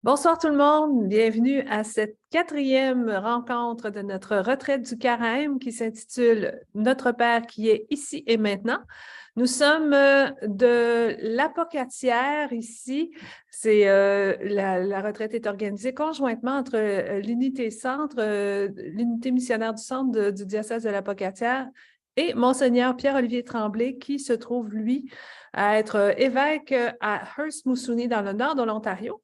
Bonsoir tout le monde, bienvenue à cette quatrième rencontre de notre retraite du carême qui s'intitule « Notre Père qui est ici et maintenant ». Nous sommes de l'Apocatière ici. La retraite est organisée conjointement entre l'unité centre, l'unité missionnaire du centre du diocèse de l'Apocatière et Monseigneur Pierre-Olivier Tremblay qui se trouve, lui, à être évêque à Hearst Moosonee dans le nord de l'Ontario.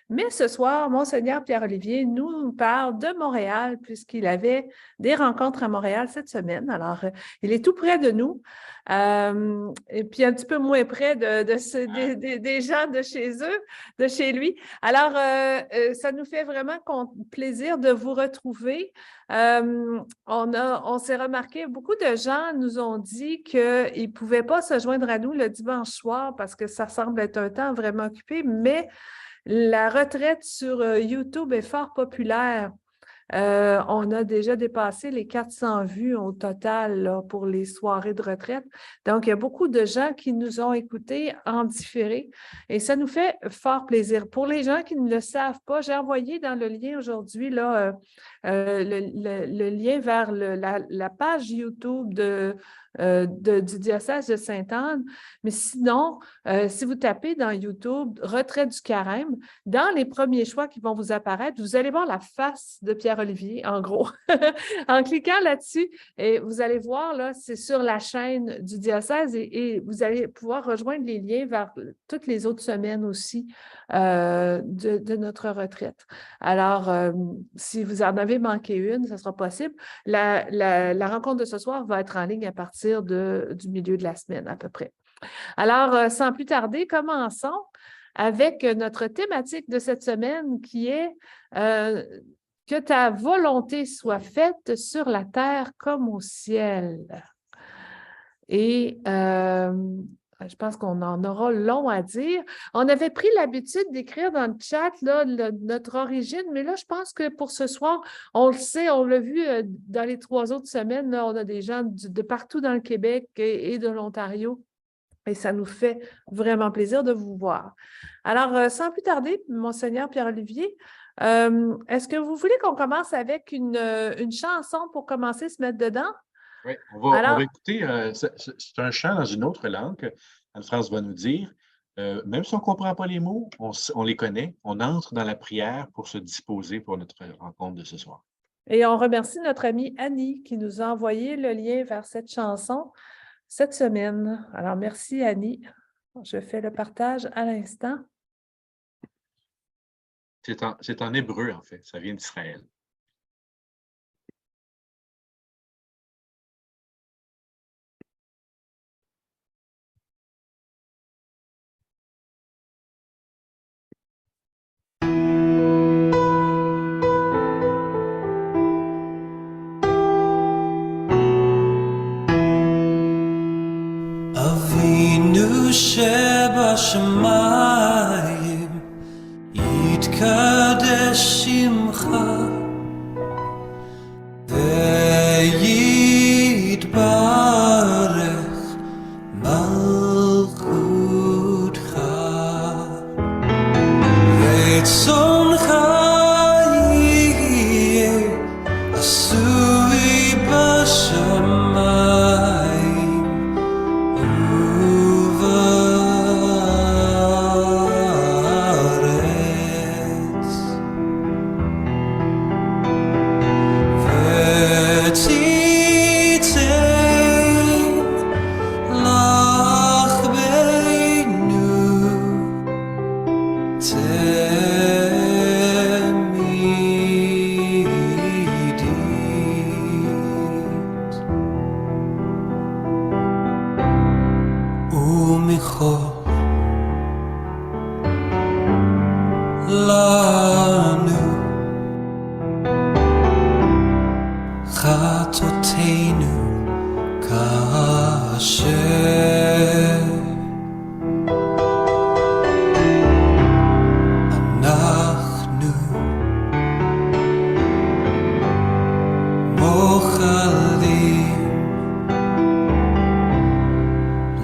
Mais ce soir, Monseigneur Pierre-Olivier nous parle de Montréal puisqu'il avait des rencontres à Montréal cette semaine. Alors, il est tout près de nous et puis un petit peu moins près des gens de chez eux, de chez lui. Alors, ça nous fait vraiment plaisir de vous retrouver. On s'est remarqué, beaucoup de gens nous ont dit qu'ils ne pouvaient pas se joindre à nous le dimanche soir parce que ça semble être un temps vraiment occupé, mais la retraite sur YouTube est fort populaire. On a déjà dépassé les 400 vues au total là, pour les soirées de retraite. Donc, il y a beaucoup de gens qui nous ont écoutés en différé et ça nous fait fort plaisir. Pour les gens qui ne le savent pas, j'ai envoyé dans le lien aujourd'hui là, le lien vers la page YouTube du diocèse de Sainte-Anne. Mais sinon, si vous tapez dans YouTube « Retraite du carême », dans les premiers choix qui vont vous apparaître, vous allez voir la face de Pierre-Olivier, en gros. En cliquant là-dessus, et vous allez voir, là, c'est sur la chaîne du diocèse et vous allez pouvoir rejoindre les liens vers toutes les autres semaines aussi de notre retraite. Alors, si vous en avez manqué une, ça sera possible. La rencontre de ce soir va être en ligne à partir du milieu de la semaine à peu près. Alors, sans plus tarder, commençons avec notre thématique de cette semaine qui est que ta volonté soit faite sur la terre comme au ciel. Et je pense qu'on en aura long à dire. On avait pris l'habitude d'écrire dans le chat là, notre origine, mais là, je pense que pour ce soir, on le sait, on l'a vu dans les 3 autres semaines, là, on a des gens de partout dans le Québec et de l'Ontario. Et ça nous fait vraiment plaisir de vous voir. Alors, sans plus tarder, Monseigneur Pierre-Olivier, est-ce que vous voulez qu'on commence avec une chanson pour commencer à se mettre dedans? Oui, on va écouter. C'est un chant dans une autre langue que Anne-France va nous dire. Même si on ne comprend pas les mots, on les connaît. On entre dans la prière pour se disposer pour notre rencontre de ce soir. Et on remercie notre amie Annie qui nous a envoyé le lien vers cette chanson cette semaine. Alors, merci Annie. Je fais le partage à l'instant. C'est en hébreu, en fait. Ça vient d'Israël. שבשמיים יתקדש שמך ויתברך מלכותך רצונך יהיה עשוי בשמיים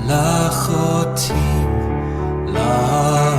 לאחותים לנו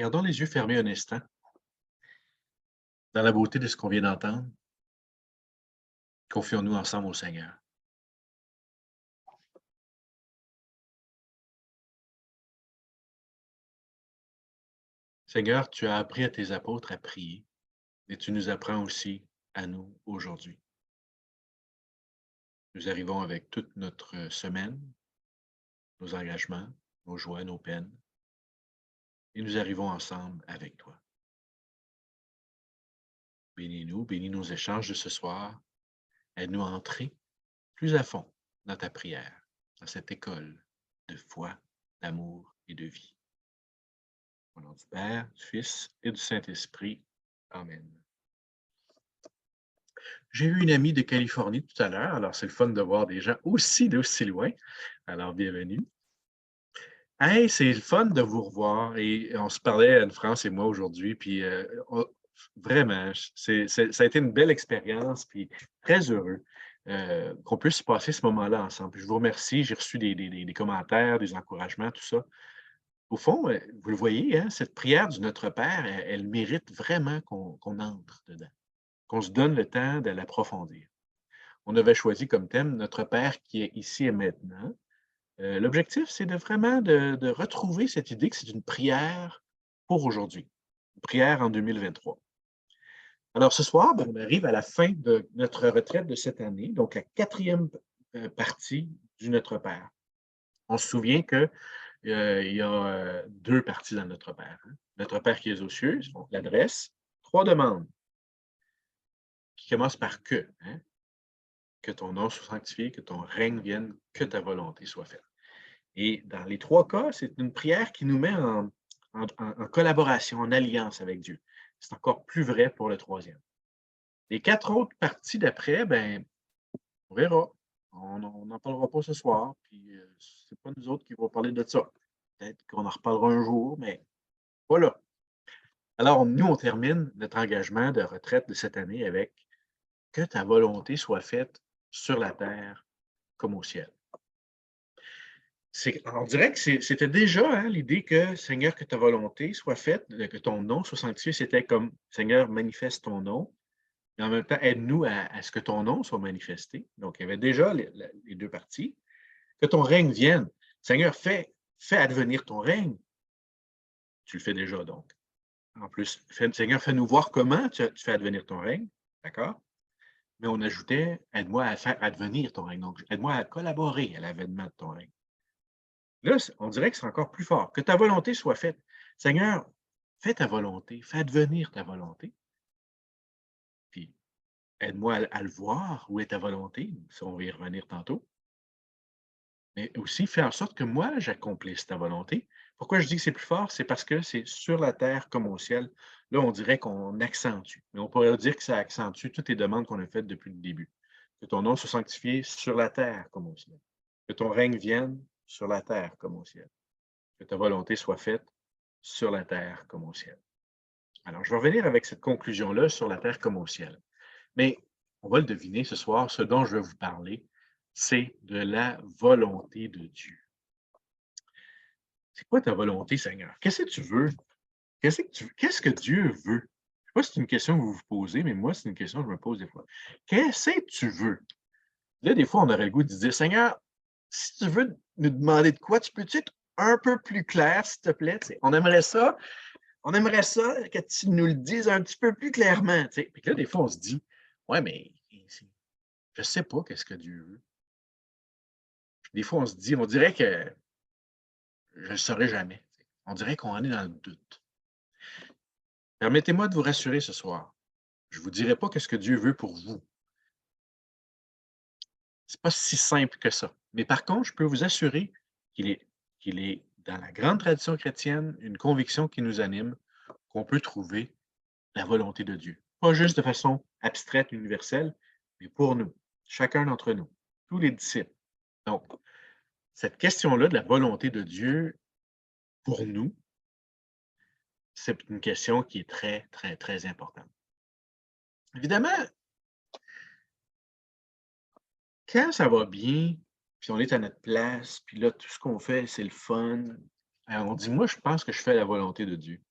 Gardons les yeux fermés un instant, dans la beauté de ce qu'on vient d'entendre. Confions-nous ensemble au Seigneur. Seigneur, tu as appris à tes apôtres à prier et tu nous apprends aussi à nous aujourd'hui. Nous arrivons avec toute notre semaine, nos engagements, nos joies, nos peines, et nous arrivons ensemble avec toi. Bénis-nous, bénis nos échanges de ce soir. Aide-nous à entrer plus à fond dans ta prière, dans cette école de foi, d'amour et de vie. Au nom du Père, du Fils et du Saint-Esprit. Amen. J'ai eu une amie de Californie tout à l'heure, alors c'est le fun de voir des gens aussi d'aussi loin. Alors, bienvenue. Hey, c'est le fun de vous revoir. Et on se parlait, Anne-France et moi, aujourd'hui, puis vraiment, ça a été une belle expérience, puis très heureux qu'on puisse passer ce moment-là ensemble. Puis je vous remercie, j'ai reçu des commentaires, des encouragements, tout ça. Au fond, vous le voyez, hein, cette prière du Notre Père, elle mérite vraiment qu'on entre dedans, qu'on se donne le temps de l'approfondir. On avait choisi comme thème Notre Père qui est ici et maintenant. L'objectif, c'est vraiment de retrouver cette idée que c'est une prière pour aujourd'hui, une prière en 2023. Alors ce soir, on arrive à la fin de notre retraite de cette année, donc la 4e partie du Notre Père. On se souvient qu'il y a 2 parties dans Notre Père. Hein. Notre Père qui est aux cieux, donc l'adresse, 3 demandes qui commencent par que. Hein? Que ton nom soit sanctifié, que ton règne vienne, que ta volonté soit faite. Et dans les 3 cas, c'est une prière qui nous met en collaboration, en alliance avec Dieu. C'est encore plus vrai pour le 3e. Les 4 autres parties d'après, ben, on verra. On n'en parlera pas ce soir, puis c'est pas nous autres qui vont parler de ça. Peut-être qu'on en reparlera un jour, mais voilà. Alors, nous, on termine notre engagement de retraite de cette année avec « Que ta volonté soit faite sur la terre comme au ciel ». On dirait que c'était déjà hein, l'idée que, Seigneur, que ta volonté soit faite, que ton nom soit sanctifié, c'était comme, Seigneur, manifeste ton nom, mais en même temps, aide-nous à ce que ton nom soit manifesté. Donc, il y avait déjà les 2 parties. Que ton règne vienne. Seigneur, fais advenir ton règne. Tu le fais déjà, donc. En plus, Seigneur, fais-nous voir comment tu fais advenir ton règne. D'accord? Mais on ajoutait, aide-moi à faire advenir ton règne. Donc, aide-moi à collaborer à l'avènement de ton règne. Là, on dirait que c'est encore plus fort. Que ta volonté soit faite. Seigneur, fais ta volonté, fais advenir ta volonté. Puis, aide-moi à le voir, où est ta volonté. Ça, on va y revenir tantôt. Mais aussi, fais en sorte que moi, j'accomplisse ta volonté. Pourquoi je dis que c'est plus fort? C'est parce que c'est sur la terre comme au ciel. Là, on dirait qu'on accentue. Mais on pourrait dire que ça accentue toutes les demandes qu'on a faites depuis le début. Que ton nom soit sanctifié sur la terre comme au ciel. Que ton règne vienne sur la terre comme au ciel. Que ta volonté soit faite sur la terre comme au ciel. Alors, je vais revenir avec cette conclusion-là sur la terre comme au ciel. Mais on va le deviner ce soir, ce dont je vais vous parler, c'est de la volonté de Dieu. C'est quoi ta volonté, Seigneur? Qu'est-ce que tu veux? Qu'est-ce que Dieu veut? Je ne sais pas si c'est une question que vous vous posez, mais moi, c'est une question que je me pose des fois. Qu'est-ce que tu veux? Là, des fois, on aurait le goût de dire, Seigneur, si tu veux nous demander de quoi, tu peux-tu être un peu plus clair, s'il te plaît? T'sais, on aimerait ça que tu nous le dises un petit peu plus clairement. Puis là, des fois, on se dit, ouais, mais je ne sais pas qu'est-ce que Dieu veut. Puis des fois, on dirait que je ne le saurai jamais. On dirait qu'on en est dans le doute. Permettez-moi de vous rassurer ce soir. Je ne vous dirai pas qu'est-ce que Dieu veut pour vous. Ce n'est pas si simple que ça. Mais par contre, je peux vous assurer qu'il est dans la grande tradition chrétienne une conviction qui nous anime, qu'on peut trouver la volonté de Dieu. Pas juste de façon abstraite, universelle, mais pour nous, chacun d'entre nous, tous les disciples. Donc, cette question-là de la volonté de Dieu pour nous, c'est une question qui est très, très, très importante. Évidemment, quand ça va bien, puis on est à notre place, puis là, tout ce qu'on fait, c'est le fun, on dit, moi, je pense que je fais la volonté de Dieu.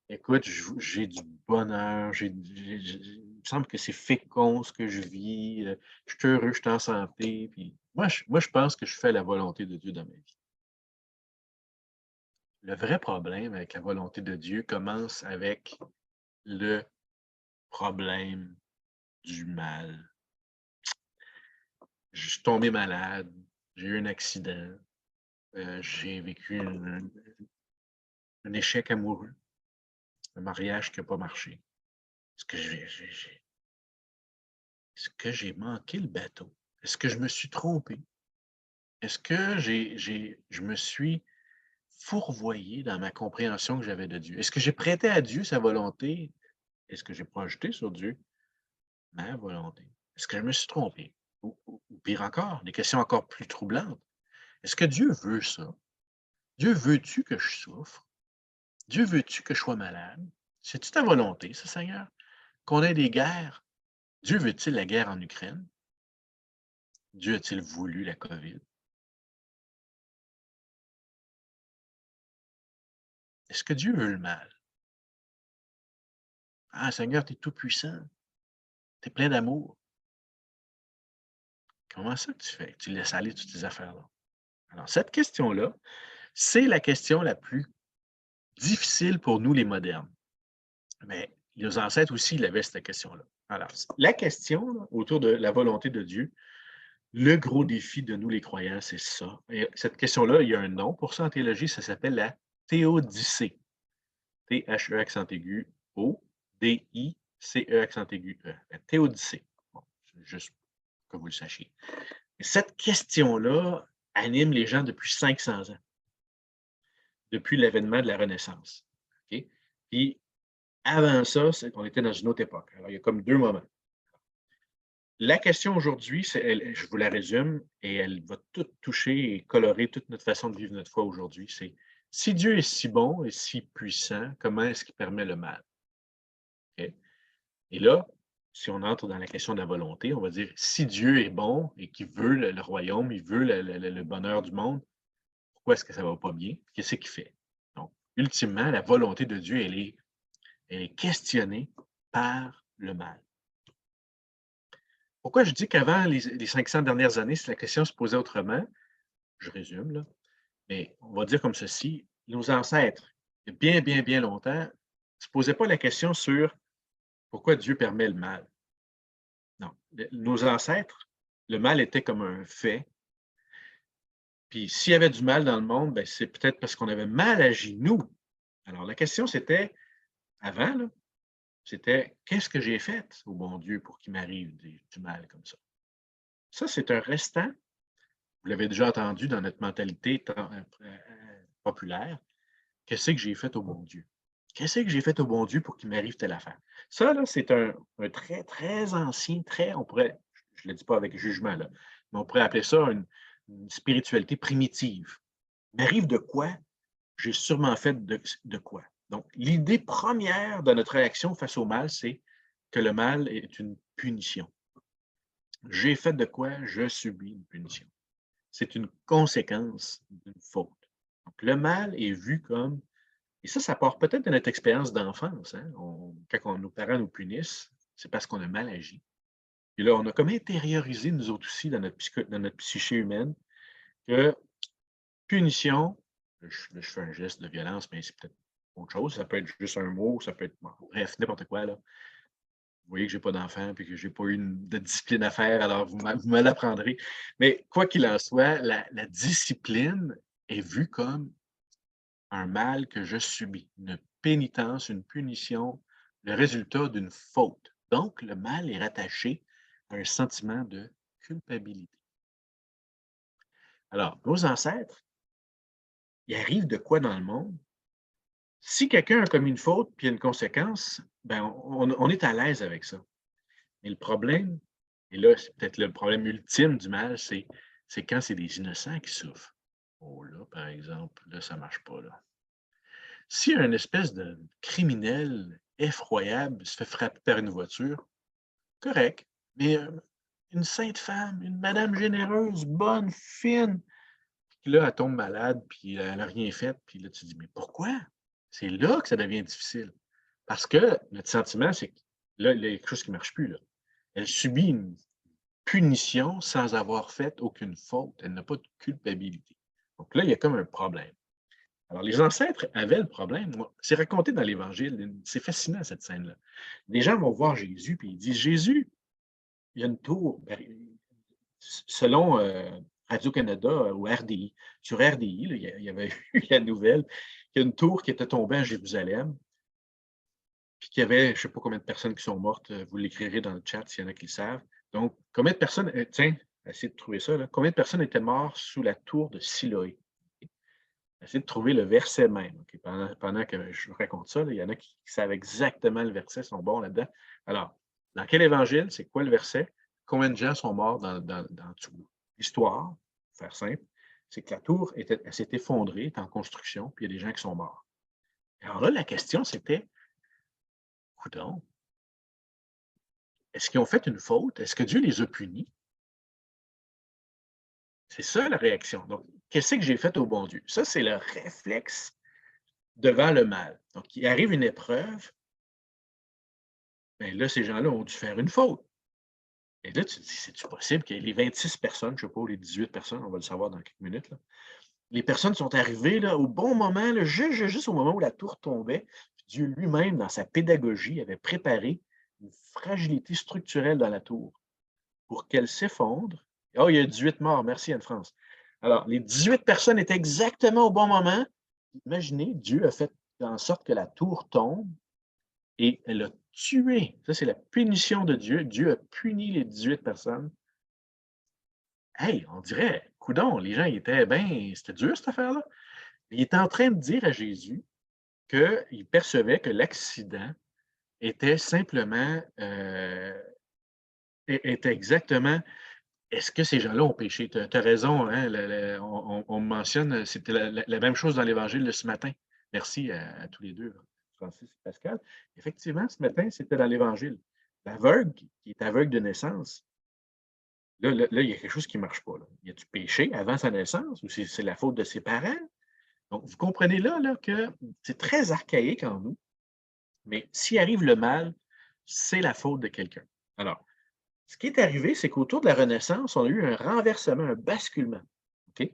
Écoute, j'ai du bonheur, il me semble que c'est fécond ce que je vis, je suis heureux, je suis en santé, puis moi, je pense que je fais la volonté de Dieu dans ma vie. Le vrai problème avec la volonté de Dieu commence avec le problème du mal. Je suis tombé malade, j'ai eu un accident, j'ai vécu un échec amoureux, un mariage qui n'a pas marché. Est-ce que est-ce que j'ai manqué le bateau? Est-ce que je me suis trompé? Est-ce que je me suis fourvoyé dans ma compréhension que j'avais de Dieu? Est-ce que j'ai prêté à Dieu sa volonté? Est-ce que j'ai projeté sur Dieu ma volonté? Est-ce que je me suis trompé? Ou pire encore, des questions encore plus troublantes. Est-ce que Dieu veut ça? Dieu veux-tu que je souffre? Dieu veux-tu que je sois malade? C'est-tu ta volonté, ça, Seigneur? Qu'on ait des guerres? Dieu veut-il la guerre en Ukraine? Dieu a-t-il voulu la COVID? Est-ce que Dieu veut le mal? Ah, Seigneur, tu es tout-puissant, tu es plein d'amour. Comment ça que tu fais? Tu laisses aller toutes ces affaires-là? Alors, cette question-là, c'est la question la plus difficile pour nous, les modernes. Mais nos ancêtres aussi, ils avaient cette question-là. Alors, la question là, autour de la volonté de Dieu, le gros défi de nous, les croyants, c'est ça. Et cette question-là, il y a un nom pour ça en théologie, ça s'appelle la théodicée. T-H-E accent aigu, O-D-I-C-E accent aigu, E. La théodicée. Bon, juste que vous le sachiez. Et cette question-là anime les gens depuis 500 ans, depuis l'avènement de la Renaissance. OK? Puis, avant ça, on était dans une autre époque. Alors, il y a comme deux moments. La question aujourd'hui, je vous la résume, et elle va tout toucher et colorer toute notre façon de vivre notre foi aujourd'hui. C'est si Dieu est si bon et si puissant, comment est-ce qu'il permet le mal? OK? Et là, si on entre dans la question de la volonté, on va dire si Dieu est bon et qu'il veut le royaume, il veut le bonheur du monde, pourquoi est-ce que ça ne va pas bien? Qu'est-ce qu'il fait? Donc, ultimement, la volonté de Dieu, elle est questionnée par le mal. Pourquoi je dis qu'avant les 500 dernières années, si la question se posait autrement, je résume, là, mais on va dire comme ceci, nos ancêtres, il y a bien, bien, bien longtemps, ne se posaient pas la question sur pourquoi Dieu permet le mal. Non. Nos ancêtres, le mal était comme un fait. Puis s'il y avait du mal dans le monde, ben, c'est peut-être parce qu'on avait mal agi, nous. Alors la question, c'était, avant, là, c'était qu'est-ce que j'ai fait au bon Dieu pour qu'il m'arrive du mal comme ça? Ça, c'est un restant. Vous l'avez déjà entendu dans notre mentalité populaire. Qu'est-ce que j'ai fait au bon Dieu? Qu'est-ce que j'ai fait au bon Dieu pour qu'il m'arrive telle affaire? Ça, là, c'est un très, très ancien, on pourrait, je ne le dis pas avec jugement, là, mais on pourrait appeler ça une spiritualité primitive. Il m'arrive de quoi? J'ai sûrement fait de quoi? Donc, l'idée première de notre réaction face au mal, c'est que le mal est une punition. J'ai fait de quoi? Je subis une punition. C'est une conséquence d'une faute. Donc, le mal est vu comme, et ça part peut-être de notre expérience d'enfance. Hein? Quand nos parents nous punissent, c'est parce qu'on a mal agi. Et là, on a comme intériorisé, nous autres aussi, dans notre psyché humaine, que punition, je fais un geste de violence, mais c'est peut-être autre chose. Ça peut être juste un mot, ça peut être, bon, bref, n'importe quoi. Là. Vous voyez que je n'ai pas d'enfant et que je n'ai pas eu de discipline à faire, alors vous me l'apprendrez. Mais quoi qu'il en soit, la discipline est vue comme un mal que je subis, une pénitence, une punition, le résultat d'une faute. Donc, le mal est rattaché à un sentiment de culpabilité. Alors, nos ancêtres, il arrive de quoi dans le monde? Si quelqu'un a commis une faute puis il y a une conséquence, ben on est à l'aise avec ça. Mais le problème, et là, c'est peut-être le problème ultime du mal, c'est quand c'est des innocents qui souffrent. Oh là, par exemple, là, ça ne marche pas, là. Si un espèce de criminel effroyable se fait frapper par une voiture, correct, mais une sainte femme, une madame généreuse, bonne, fine, puis là, elle tombe malade, puis elle n'a rien fait, puis là, tu te dis, mais pourquoi? C'est là que ça devient difficile. Parce que notre sentiment, c'est que là, il y a quelque chose qui ne marche plus. Là. Elle subit une punition sans avoir fait aucune faute. Elle n'a pas de culpabilité. Donc là, il y a comme un problème. Alors, les ancêtres avaient le problème. C'est raconté dans l'Évangile. C'est fascinant, cette scène-là. Les gens vont voir Jésus, puis ils disent, Jésus, il y a une tour. Selon Radio-Canada ou RDI, sur RDI, là, il y avait eu la nouvelle qu'il y a une tour qui était tombée à Jérusalem, puis qu'il y avait, je ne sais pas combien de personnes qui sont mortes, vous l'écrirez dans le chat s'il y en a qui le savent. Donc, combien de personnes, tiens, essayez de trouver ça, là, combien de personnes étaient mortes sous la tour de Siloé? Essayez de trouver le verset même. Okay? Pendant que je vous raconte ça, là, il y en a qui savent exactement le verset, sont bons là-dedans. Alors, dans quel évangile, c'est quoi le verset? Combien de gens sont morts dans tout? L'histoire, pour faire simple, c'est que la tour elle s'est effondrée, est en construction, puis il y a des gens qui sont morts. Alors là, la question, c'était, coudonc, est-ce qu'ils ont fait une faute? Est-ce que Dieu les a punis? C'est ça la réaction. Donc, qu'est-ce que j'ai fait au bon Dieu? Ça, c'est le réflexe devant le mal. Donc, il arrive une épreuve, bien là, ces gens-là ont dû faire une faute. Et là, tu te dis, c'est-tu possible que les 26 personnes, je ne sais pas, ou les 18 personnes, on va le savoir dans quelques minutes, là, les personnes sont arrivées là, au bon moment, là, juste au moment où la tour tombait. Dieu lui-même, dans sa pédagogie, avait préparé une fragilité structurelle dans la tour pour qu'elle s'effondre. Oh, il y a 18 morts. Merci, Anne-France. Alors, les 18 personnes étaient exactement au bon moment. Imaginez, Dieu a fait en sorte que la tour tombe et elle a tué. Ça, c'est la punition de Dieu. Dieu a puni les 18 personnes. Hey, on dirait, coudon, les gens ils étaient bien, c'était dur cette affaire-là. Il était en train de dire à Jésus qu'il percevait que l'accident était simplement, était exactement, est-ce que ces gens-là ont péché? Tu as raison, hein, on mentionne, c'était la même chose dans l'Évangile de ce matin. Merci à tous les deux, Francis et Pascal. Effectivement, ce matin, c'était dans l'Évangile. L'aveugle, qui est aveugle de naissance, là, il y a quelque chose qui ne marche pas. Là. Il y a du péché avant sa naissance ou c'est la faute de ses parents? Donc, vous comprenez là que c'est très archaïque en nous, mais s'il arrive le mal, c'est la faute de quelqu'un. Alors, ce qui est arrivé, c'est qu'autour de la Renaissance, on a eu un renversement, un basculement. OK?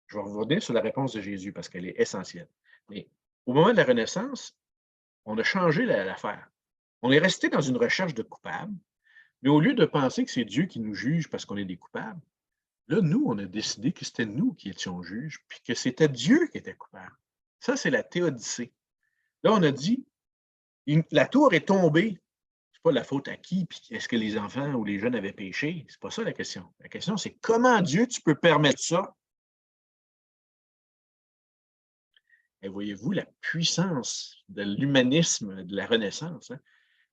Je vais revenir sur la réponse de Jésus parce qu'elle est essentielle. Mais au moment de la Renaissance, on a changé l'affaire. On est resté dans une recherche de coupables, mais au lieu de penser que c'est Dieu qui nous juge parce qu'on est des coupables, là, nous, on a décidé que c'était nous qui étions juges, puis que c'était Dieu qui était coupable. Ça, c'est la théodicée. Là, on a dit, la tour est tombée. C'est pas la faute à qui, puis est-ce que les enfants ou les jeunes avaient péché? C'est pas ça la question. La question, c'est comment Dieu, tu peux permettre ça? Et voyez-vous la puissance de l'humanisme de la Renaissance. Hein?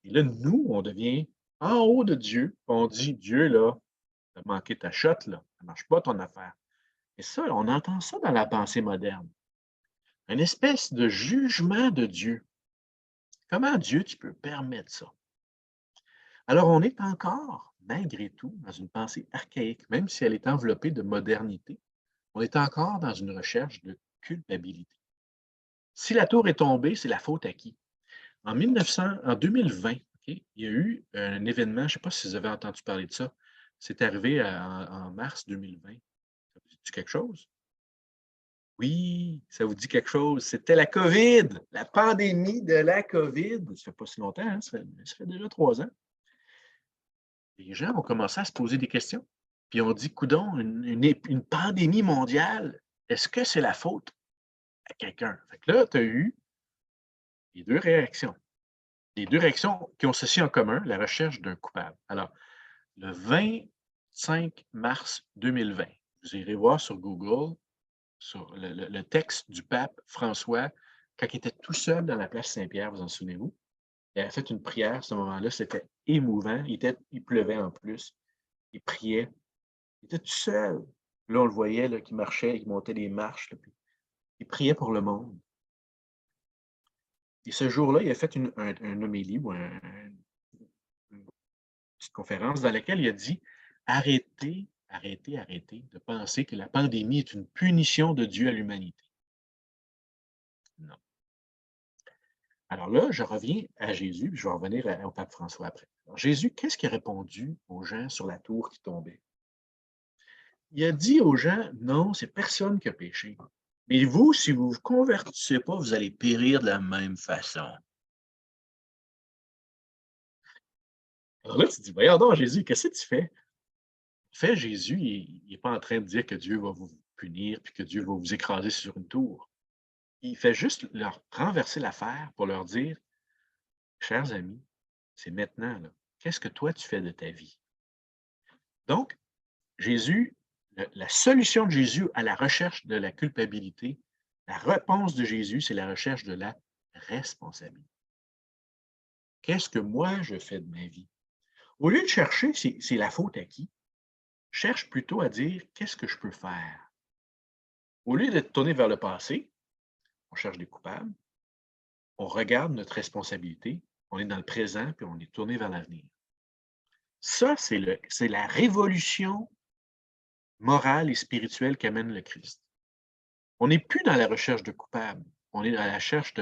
Et là, nous, on devient en haut de Dieu. On dit, Dieu, là, t'as manqué ta shot, là. Ça marche pas ton affaire. Et ça, on entend ça dans la pensée moderne. Une espèce de jugement de Dieu. Comment Dieu, tu peux permettre ça? Alors, on est encore, malgré tout, dans une pensée archaïque, même si elle est enveloppée de modernité, on est encore dans une recherche de culpabilité. Si la tour est tombée, c'est la faute à qui? En 2020, ok, il y a eu un événement, je ne sais pas si vous avez entendu parler de ça, c'est arrivé en mars 2020. Ça vous dit quelque chose? Oui, ça vous dit quelque chose. C'était la COVID, la pandémie de la COVID. Ça ne fait pas si longtemps, hein? Ça fait déjà 3 ans. Les gens ont commencé à se poser des questions. Puis on dit, coudon, une pandémie mondiale, est-ce que c'est la faute à quelqu'un? Fait que là, tu as eu les deux réactions. Les deux réactions qui ont ceci en commun, la recherche d'un coupable. Alors, le 25 mars 2020, vous irez voir sur Google, sur le texte du pape François, quand il était tout seul dans la place Saint-Pierre, vous en souvenez-vous? Il avait fait une prière à ce moment-là, c'était émouvant. Il pleuvait en plus. Il priait. Il était tout seul. Là, on le voyait là, qui marchait, il montait des marches. Là, puis il priait pour le monde. Et ce jour-là, il a fait une homélie ou une petite conférence dans laquelle il a dit arrêtez, arrêtez, arrêtez de penser que la pandémie est une punition de Dieu à l'humanité. Non. Alors là, je reviens à Jésus, puis je vais revenir au pape François après. Alors, Jésus, qu'est-ce qu'il a répondu aux gens sur la tour qui tombait? Il a dit aux gens, non, c'est personne qui a péché. Mais vous, si vous ne vous convertissez pas, vous allez périr de la même façon. Alors là, tu te dis, voyons donc, Jésus, qu'est-ce que tu fais? En fait, Jésus, il n'est pas en train de dire que Dieu va vous punir puis que Dieu va vous écraser sur une tour. Il fait juste leur renverser l'affaire pour leur dire, chers amis, c'est maintenant, là. Qu'est-ce que toi, tu fais de ta vie? Donc, Jésus, la solution de Jésus à la recherche de la culpabilité, la réponse de Jésus, c'est la recherche de la responsabilité. Qu'est-ce que moi, je fais de ma vie? Au lieu de chercher, c'est la faute à qui? Cherche plutôt à dire, qu'est-ce que je peux faire? Au lieu d'être tourné vers le passé, on cherche des coupables, on regarde notre responsabilité, on est dans le présent, puis on est tourné vers l'avenir. Ça, c'est la révolution morale et spirituelle qu'amène le Christ. On n'est plus dans la recherche de coupables, on est dans la recherche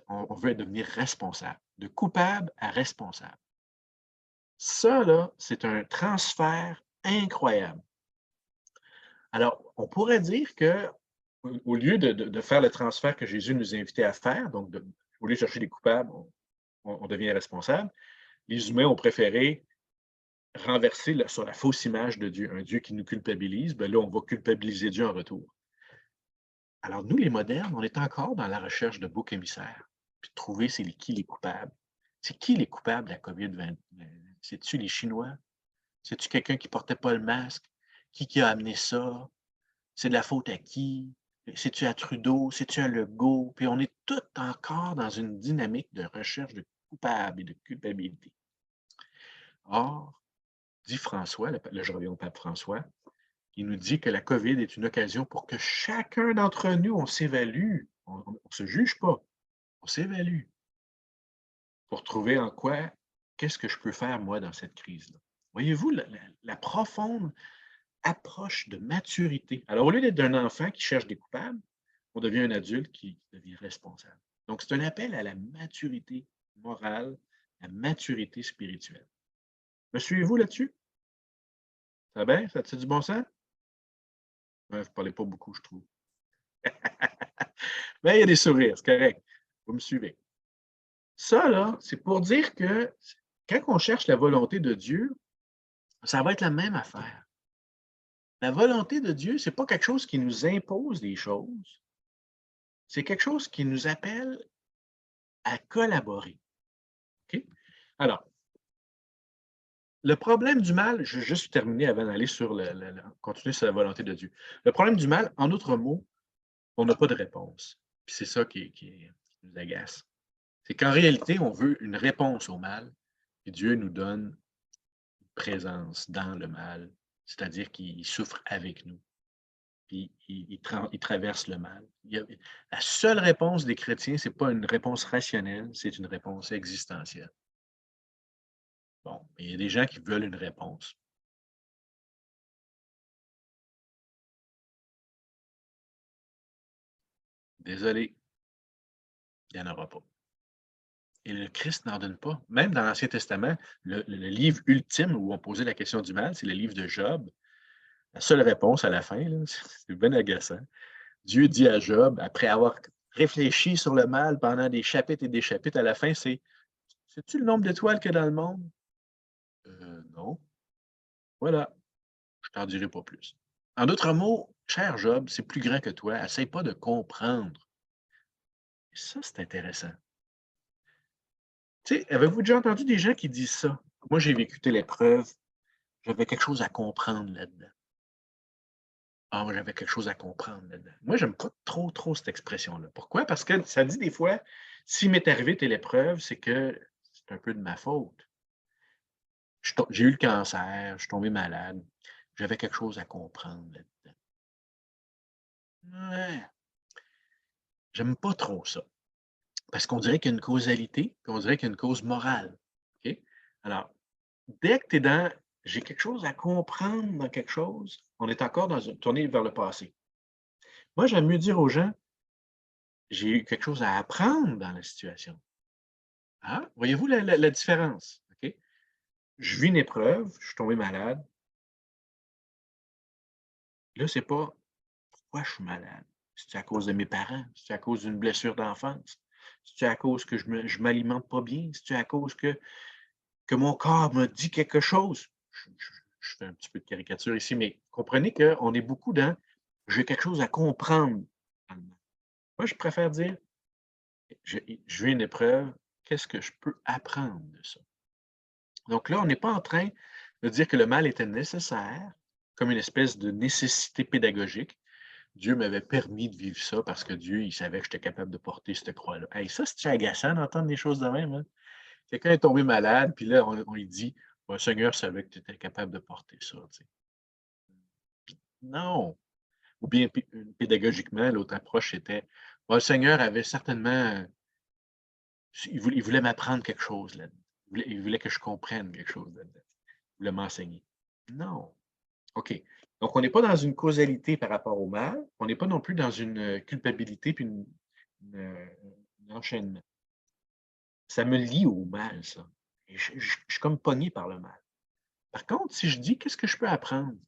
on veut devenir responsable, de coupable à responsable. Ça, là, c'est un transfert incroyable. Alors, on pourrait dire que au lieu de faire le transfert que Jésus nous invitait à faire, donc au lieu de chercher des coupables, on devient responsable, les humains ont préféré renverser sur la fausse image de Dieu, un Dieu qui nous culpabilise, bien là, on va culpabiliser Dieu en retour. Alors, nous, les modernes, on est encore dans la recherche de boucs émissaires, puis de trouver c'est qui les coupables. C'est qui les coupables de la COVID-19? C'est-tu les Chinois? C'est-tu quelqu'un qui ne portait pas le masque? Qui a amené ça? C'est de la faute à qui? C'est-tu à Trudeau? C'est-tu à Legault? Puis on est tout encore dans une dynamique de recherche de coupables et de culpabilité. Or, dit François, là, je reviens au pape François, il nous dit que la COVID est une occasion pour que chacun d'entre nous, on s'évalue. On ne se juge pas, on s'évalue pour trouver en quoi, qu'est-ce que je peux faire moi dans cette crise-là. Voyez-vous la profonde approche de maturité. Alors, au lieu d'être un enfant qui cherche des coupables, on devient un adulte qui devient responsable. Donc, c'est un appel à la maturité morale, à la maturité spirituelle. Me suivez-vous là-dessus? Ça va bien? Ça a du bon sens? Ouais, vous ne parlez pas beaucoup, je trouve. Mais il y a des sourires, c'est correct. Vous me suivez. Ça, là, c'est pour dire que quand on cherche la volonté de Dieu, ça va être la même affaire. La volonté de Dieu, ce n'est pas quelque chose qui nous impose des choses. C'est quelque chose qui nous appelle à collaborer. OK? Alors, le problème du mal, je vais juste terminer avant d'aller sur continuer sur la volonté de Dieu. Le problème du mal, en d'autres mots, on n'a pas de réponse. Puis c'est ça qui nous agace. C'est qu'en réalité, on veut une réponse au mal, et Dieu nous donne une présence dans le mal, c'est-à-dire qu'il souffre avec nous, puis il traverse le mal. La seule réponse des chrétiens, ce n'est pas une réponse rationnelle, c'est une réponse existentielle. Bon, il y a des gens qui veulent une réponse. Désolé, il n'y en aura pas. Et le Christ n'en donne pas. Même dans l'Ancien Testament, le livre ultime où on posait la question du mal, c'est le livre de Job. La seule réponse à la fin, là, c'est bien agaçant. Dieu dit à Job, après avoir réfléchi sur le mal pendant des chapitres et des chapitres, à la fin, c'est « Sais-tu le nombre d'étoiles qu'il y a dans le monde? Non. Voilà, je t'en dirai pas plus. » En d'autres mots, cher Job, c'est plus grand que toi, essaye pas de comprendre. Et ça, c'est intéressant. Tu sais, avez-vous déjà entendu des gens qui disent ça? Moi, j'ai vécu telle épreuve, j'avais quelque chose à comprendre là-dedans. Ah, moi, j'avais quelque chose à comprendre là-dedans. Moi, j'aime pas trop cette expression-là. Pourquoi? Parce que ça dit des fois, s'il m'est arrivé telle épreuve, c'est que c'est un peu de ma faute. J'ai eu le cancer, je suis tombé malade, j'avais quelque chose à comprendre là-dedans. Ouais, j'aime pas trop ça. Parce qu'on dirait qu'il y a une causalité, puis on dirait qu'il y a une cause morale. OK? Alors, dès que tu es dans j'ai quelque chose à comprendre dans quelque chose, on est encore tourné vers le passé. Moi, j'aime mieux dire aux gens, j'ai eu quelque chose à apprendre dans la situation. Ah, voyez-vous la différence? OK? Je vis une épreuve, je suis tombé malade. Là, c'est pas pourquoi je suis malade. C'est à cause de mes parents? C'est à cause d'une blessure d'enfance? C'est à cause que je m'alimente pas bien? C'est à cause que mon corps me dit quelque chose? Je fais un petit peu de caricature ici, mais comprenez qu'on est beaucoup dans j'ai quelque chose à comprendre dans le mal. Moi, je préfère dire je vis une épreuve, qu'est-ce que je peux apprendre de ça? Donc là, on n'est pas en train de dire que le mal était nécessaire, comme une espèce de nécessité pédagogique. Dieu m'avait permis de vivre ça parce que Dieu, il savait que j'étais capable de porter cette croix-là. Hey, ça, c'est agaçant d'entendre des choses de même, hein? Quelqu'un est tombé malade, puis là, on lui dit le Seigneur savait que tu étais capable de porter ça. Tu sais. Non. Ou bien pédagogiquement, l'autre approche était le Seigneur avait certainement. Il voulait m'apprendre quelque chose là-dedans. Il voulait que je comprenne quelque chose là-dedans. Il voulait m'enseigner. Non. OK. Donc, on n'est pas dans une causalité par rapport au mal. On n'est pas non plus dans une culpabilité puis un enchaînement. Ça me lie au mal, ça. Et je suis comme pogné par le mal. Par contre, si je dis qu'est-ce que je peux apprendre,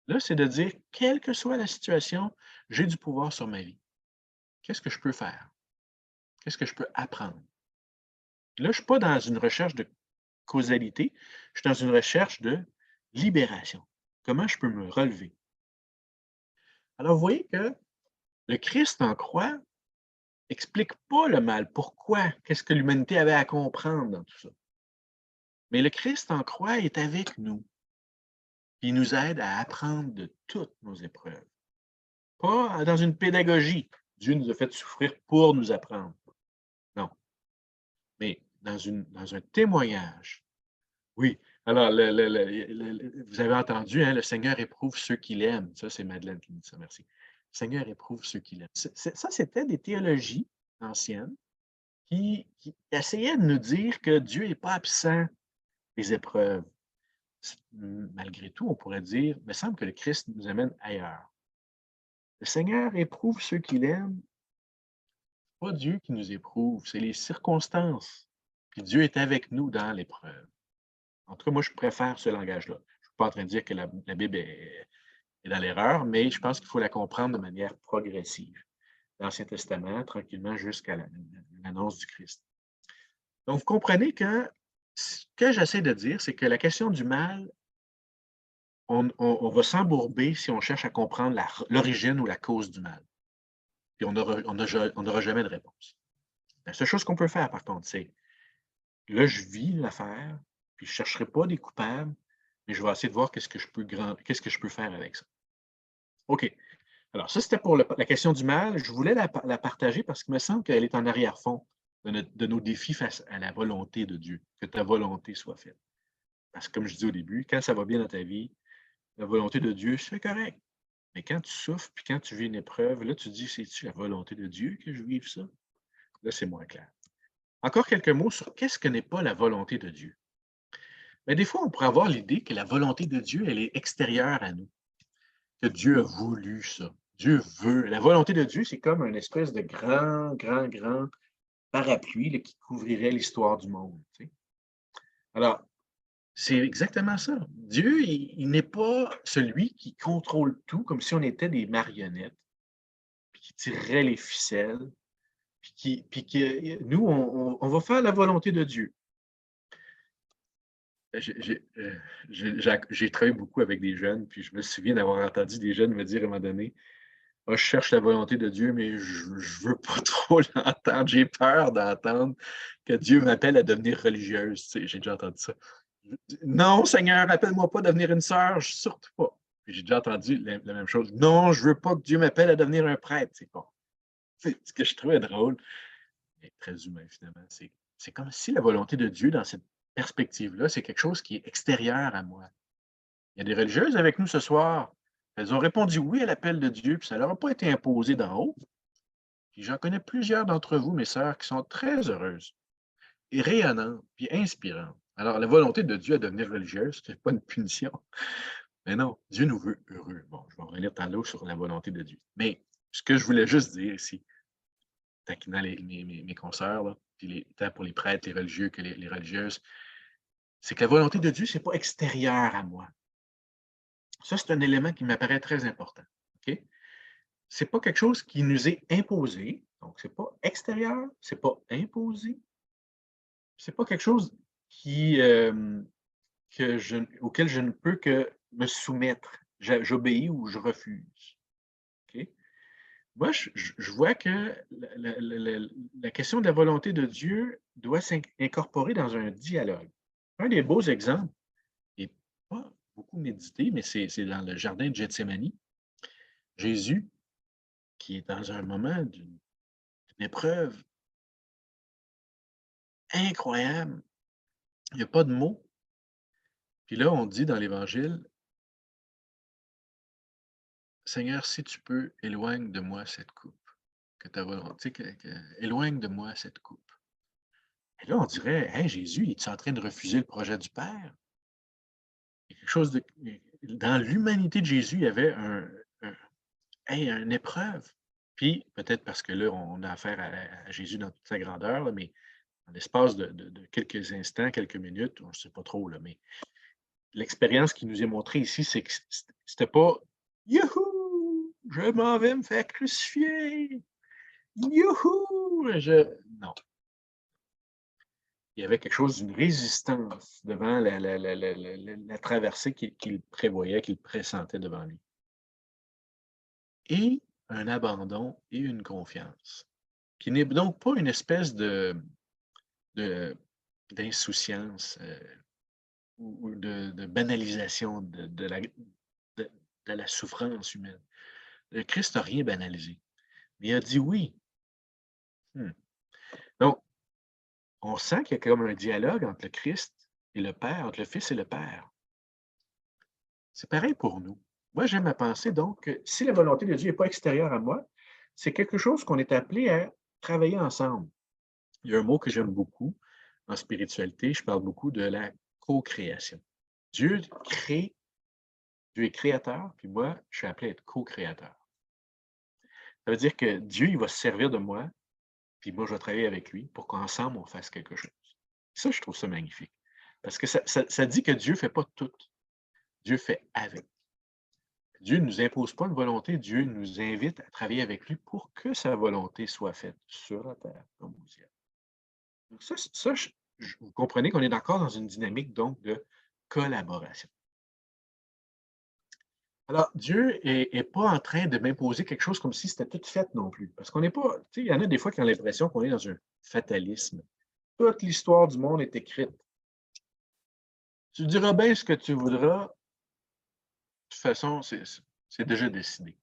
là, c'est de dire, quelle que soit la situation, j'ai du pouvoir sur ma vie. Qu'est-ce que je peux faire? Qu'est-ce que je peux apprendre? Là, je ne suis pas dans une recherche de causalité, je suis dans une recherche de libération. Comment je peux me relever? Alors, vous voyez que le Christ en croix explique pas le mal. Pourquoi? Qu'est-ce que l'humanité avait à comprendre dans tout ça? Mais le Christ en croix est avec nous. Il nous aide à apprendre de toutes nos épreuves. Pas dans une pédagogie. Dieu nous a fait souffrir pour nous apprendre. Non. Mais dans un témoignage. Oui. Alors, vous avez entendu, hein, le Seigneur éprouve ceux qu'il aime. Ça, c'est Madeleine qui me dit ça, merci. Le Seigneur éprouve ceux qu'il aime. Ça, c'était des théologies anciennes qui essayaient de nous dire que Dieu n'est pas absent des épreuves. Malgré tout, on pourrait dire, il me semble que le Christ nous amène ailleurs. Le Seigneur éprouve ceux qu'il aime. Ce n'est pas Dieu qui nous éprouve, c'est les circonstances. Puis Dieu est avec nous dans l'épreuve. En tout cas, moi, je préfère ce langage-là. Je ne suis pas en train de dire que la Bible est dans l'erreur, mais je pense qu'il faut la comprendre de manière progressive. L'Ancien Testament, tranquillement, jusqu'à l'annonce du Christ. Donc, vous comprenez que ce que j'essaie de dire, c'est que la question du mal, on va s'embourber si on cherche à comprendre l'origine ou la cause du mal. Puis on n'aura jamais de réponse. La seule chose qu'on peut faire, par contre, c'est là, je vis l'affaire, puis je ne chercherai pas des coupables, mais je vais essayer de voir qu'est-ce que je peux faire avec ça. OK. Alors, ça, c'était pour la question du mal. Je voulais la partager parce qu'il me semble qu'elle est en arrière-fond de nos défis face à la volonté de Dieu, que ta volonté soit faite. Parce que, comme je dis au début, quand ça va bien dans ta vie, la volonté de Dieu, c'est correct. Mais quand tu souffres, puis quand tu vis une épreuve, là, tu te dis, c'est-tu la volonté de Dieu que je vive ça? Là, c'est moins clair. Encore quelques mots sur qu'est-ce que n'est pas la volonté de Dieu. Mais des fois, on pourrait avoir l'idée que la volonté de Dieu, elle est extérieure à nous, que Dieu a voulu ça. Dieu veut. La volonté de Dieu, c'est comme une espèce de grand parapluie là, qui couvrirait l'histoire du monde. Tu sais. Alors, c'est exactement ça. Dieu, il n'est pas celui qui contrôle tout comme si on était des marionnettes, puis qui tirerait les ficelles, puis que nous, on va faire la volonté de Dieu. J'ai travaillé beaucoup avec des jeunes, puis je me souviens d'avoir entendu des jeunes me dire à un moment donné, ah, je cherche la volonté de Dieu, mais je ne veux pas trop l'entendre. J'ai peur d'entendre que Dieu m'appelle à devenir religieuse. Tu sais, j'ai déjà entendu ça. Non, Seigneur, appelle-moi pas à devenir une sœur, surtout pas. Puis j'ai déjà entendu la même chose. Non, je ne veux pas que Dieu m'appelle à devenir un prêtre. C'est bon. Ce que je trouvais drôle, mais très humain finalement. C'est comme si la volonté de Dieu dans cette perspective-là, c'est quelque chose qui est extérieur à moi. Il y a des religieuses avec nous ce soir. Elles ont répondu oui à l'appel de Dieu, puis ça ne leur a pas été imposé d'en haut. Puis j'en connais plusieurs d'entre vous, mes sœurs, qui sont très heureuses et rayonnantes, puis inspirantes. Alors, la volonté de Dieu à devenir religieuse, ce n'est pas une punition. Mais non, Dieu nous veut heureux. Bon, je vais revenir tantôt sur la volonté de Dieu. Mais ce que je voulais juste dire ici, taquinant mes consoeurs, là, puis tant pour les prêtres, les religieux que les religieuses, c'est que la volonté de Dieu, ce n'est pas extérieur à moi. Ça, c'est un élément qui m'apparaît très important. OK? Ce n'est pas quelque chose qui nous est imposé. Donc, ce n'est pas extérieur, ce n'est pas imposé. Ce n'est pas quelque chose qui, auquel je ne peux que me soumettre. J'obéis ou je refuse. OK? Moi, je vois que la question de la volonté de Dieu doit s'incorporer dans un dialogue. Un des beaux exemples, et pas beaucoup médité, mais c'est dans le jardin de Gethsémani. Jésus, qui est dans un moment d'une épreuve incroyable, il n'y a pas de mots. Puis là, on dit dans l'Évangile, Seigneur, si tu peux, éloigne de moi cette coupe. Que ta volonté, éloigne de moi cette coupe. Et là, on dirait, hey, Jésus, il est en train de refuser le projet du Père? Il y a quelque chose de. Dans l'humanité de Jésus, il y avait une épreuve. Puis, peut-être parce que là, on a affaire à Jésus dans toute sa grandeur, là, mais en l'espace de quelques instants, quelques minutes, on ne sait pas trop, là, mais l'expérience qui nous est montrée ici, c'est que c'était pas Youhou! Je m'en vais me faire crucifier! Youhou! Non. Il y avait quelque chose d'une résistance devant la traversée qu'il prévoyait, qu'il pressentait devant lui. Et un abandon et une confiance, qui n'est donc pas une espèce d'insouciance ou de banalisation de la souffrance humaine. Le Christ n'a rien banalisé, mais il a dit oui. Donc, on sent qu'il y a comme un dialogue entre le Christ et le Père, entre le Fils et le Père. C'est pareil pour nous. Moi, j'aime à penser donc que si la volonté de Dieu n'est pas extérieure à moi, c'est quelque chose qu'on est appelé à travailler ensemble. Il y a un mot que j'aime beaucoup en spiritualité, je parle beaucoup de la co-création. Dieu crée, Dieu est créateur, puis moi, je suis appelé à être co-créateur. Ça veut dire que Dieu, il va se servir de moi, puis moi, je vais travailler avec lui pour qu'ensemble, on fasse quelque chose. Ça, je trouve ça magnifique. Parce que ça dit que Dieu ne fait pas tout. Dieu fait avec. Dieu ne nous impose pas une volonté, Dieu nous invite à travailler avec lui pour que sa volonté soit faite sur la terre comme au ciel. Donc ça vous comprenez qu'on est encore dans une dynamique donc de collaboration. Alors, Dieu n'est pas en train de m'imposer quelque chose comme si c'était tout fait non plus. Parce qu'on n'est pas, tu sais, il y en a des fois qui ont l'impression qu'on est dans un fatalisme. Toute l'histoire du monde est écrite. Tu diras bien ce que tu voudras, de toute façon, c'est déjà décidé.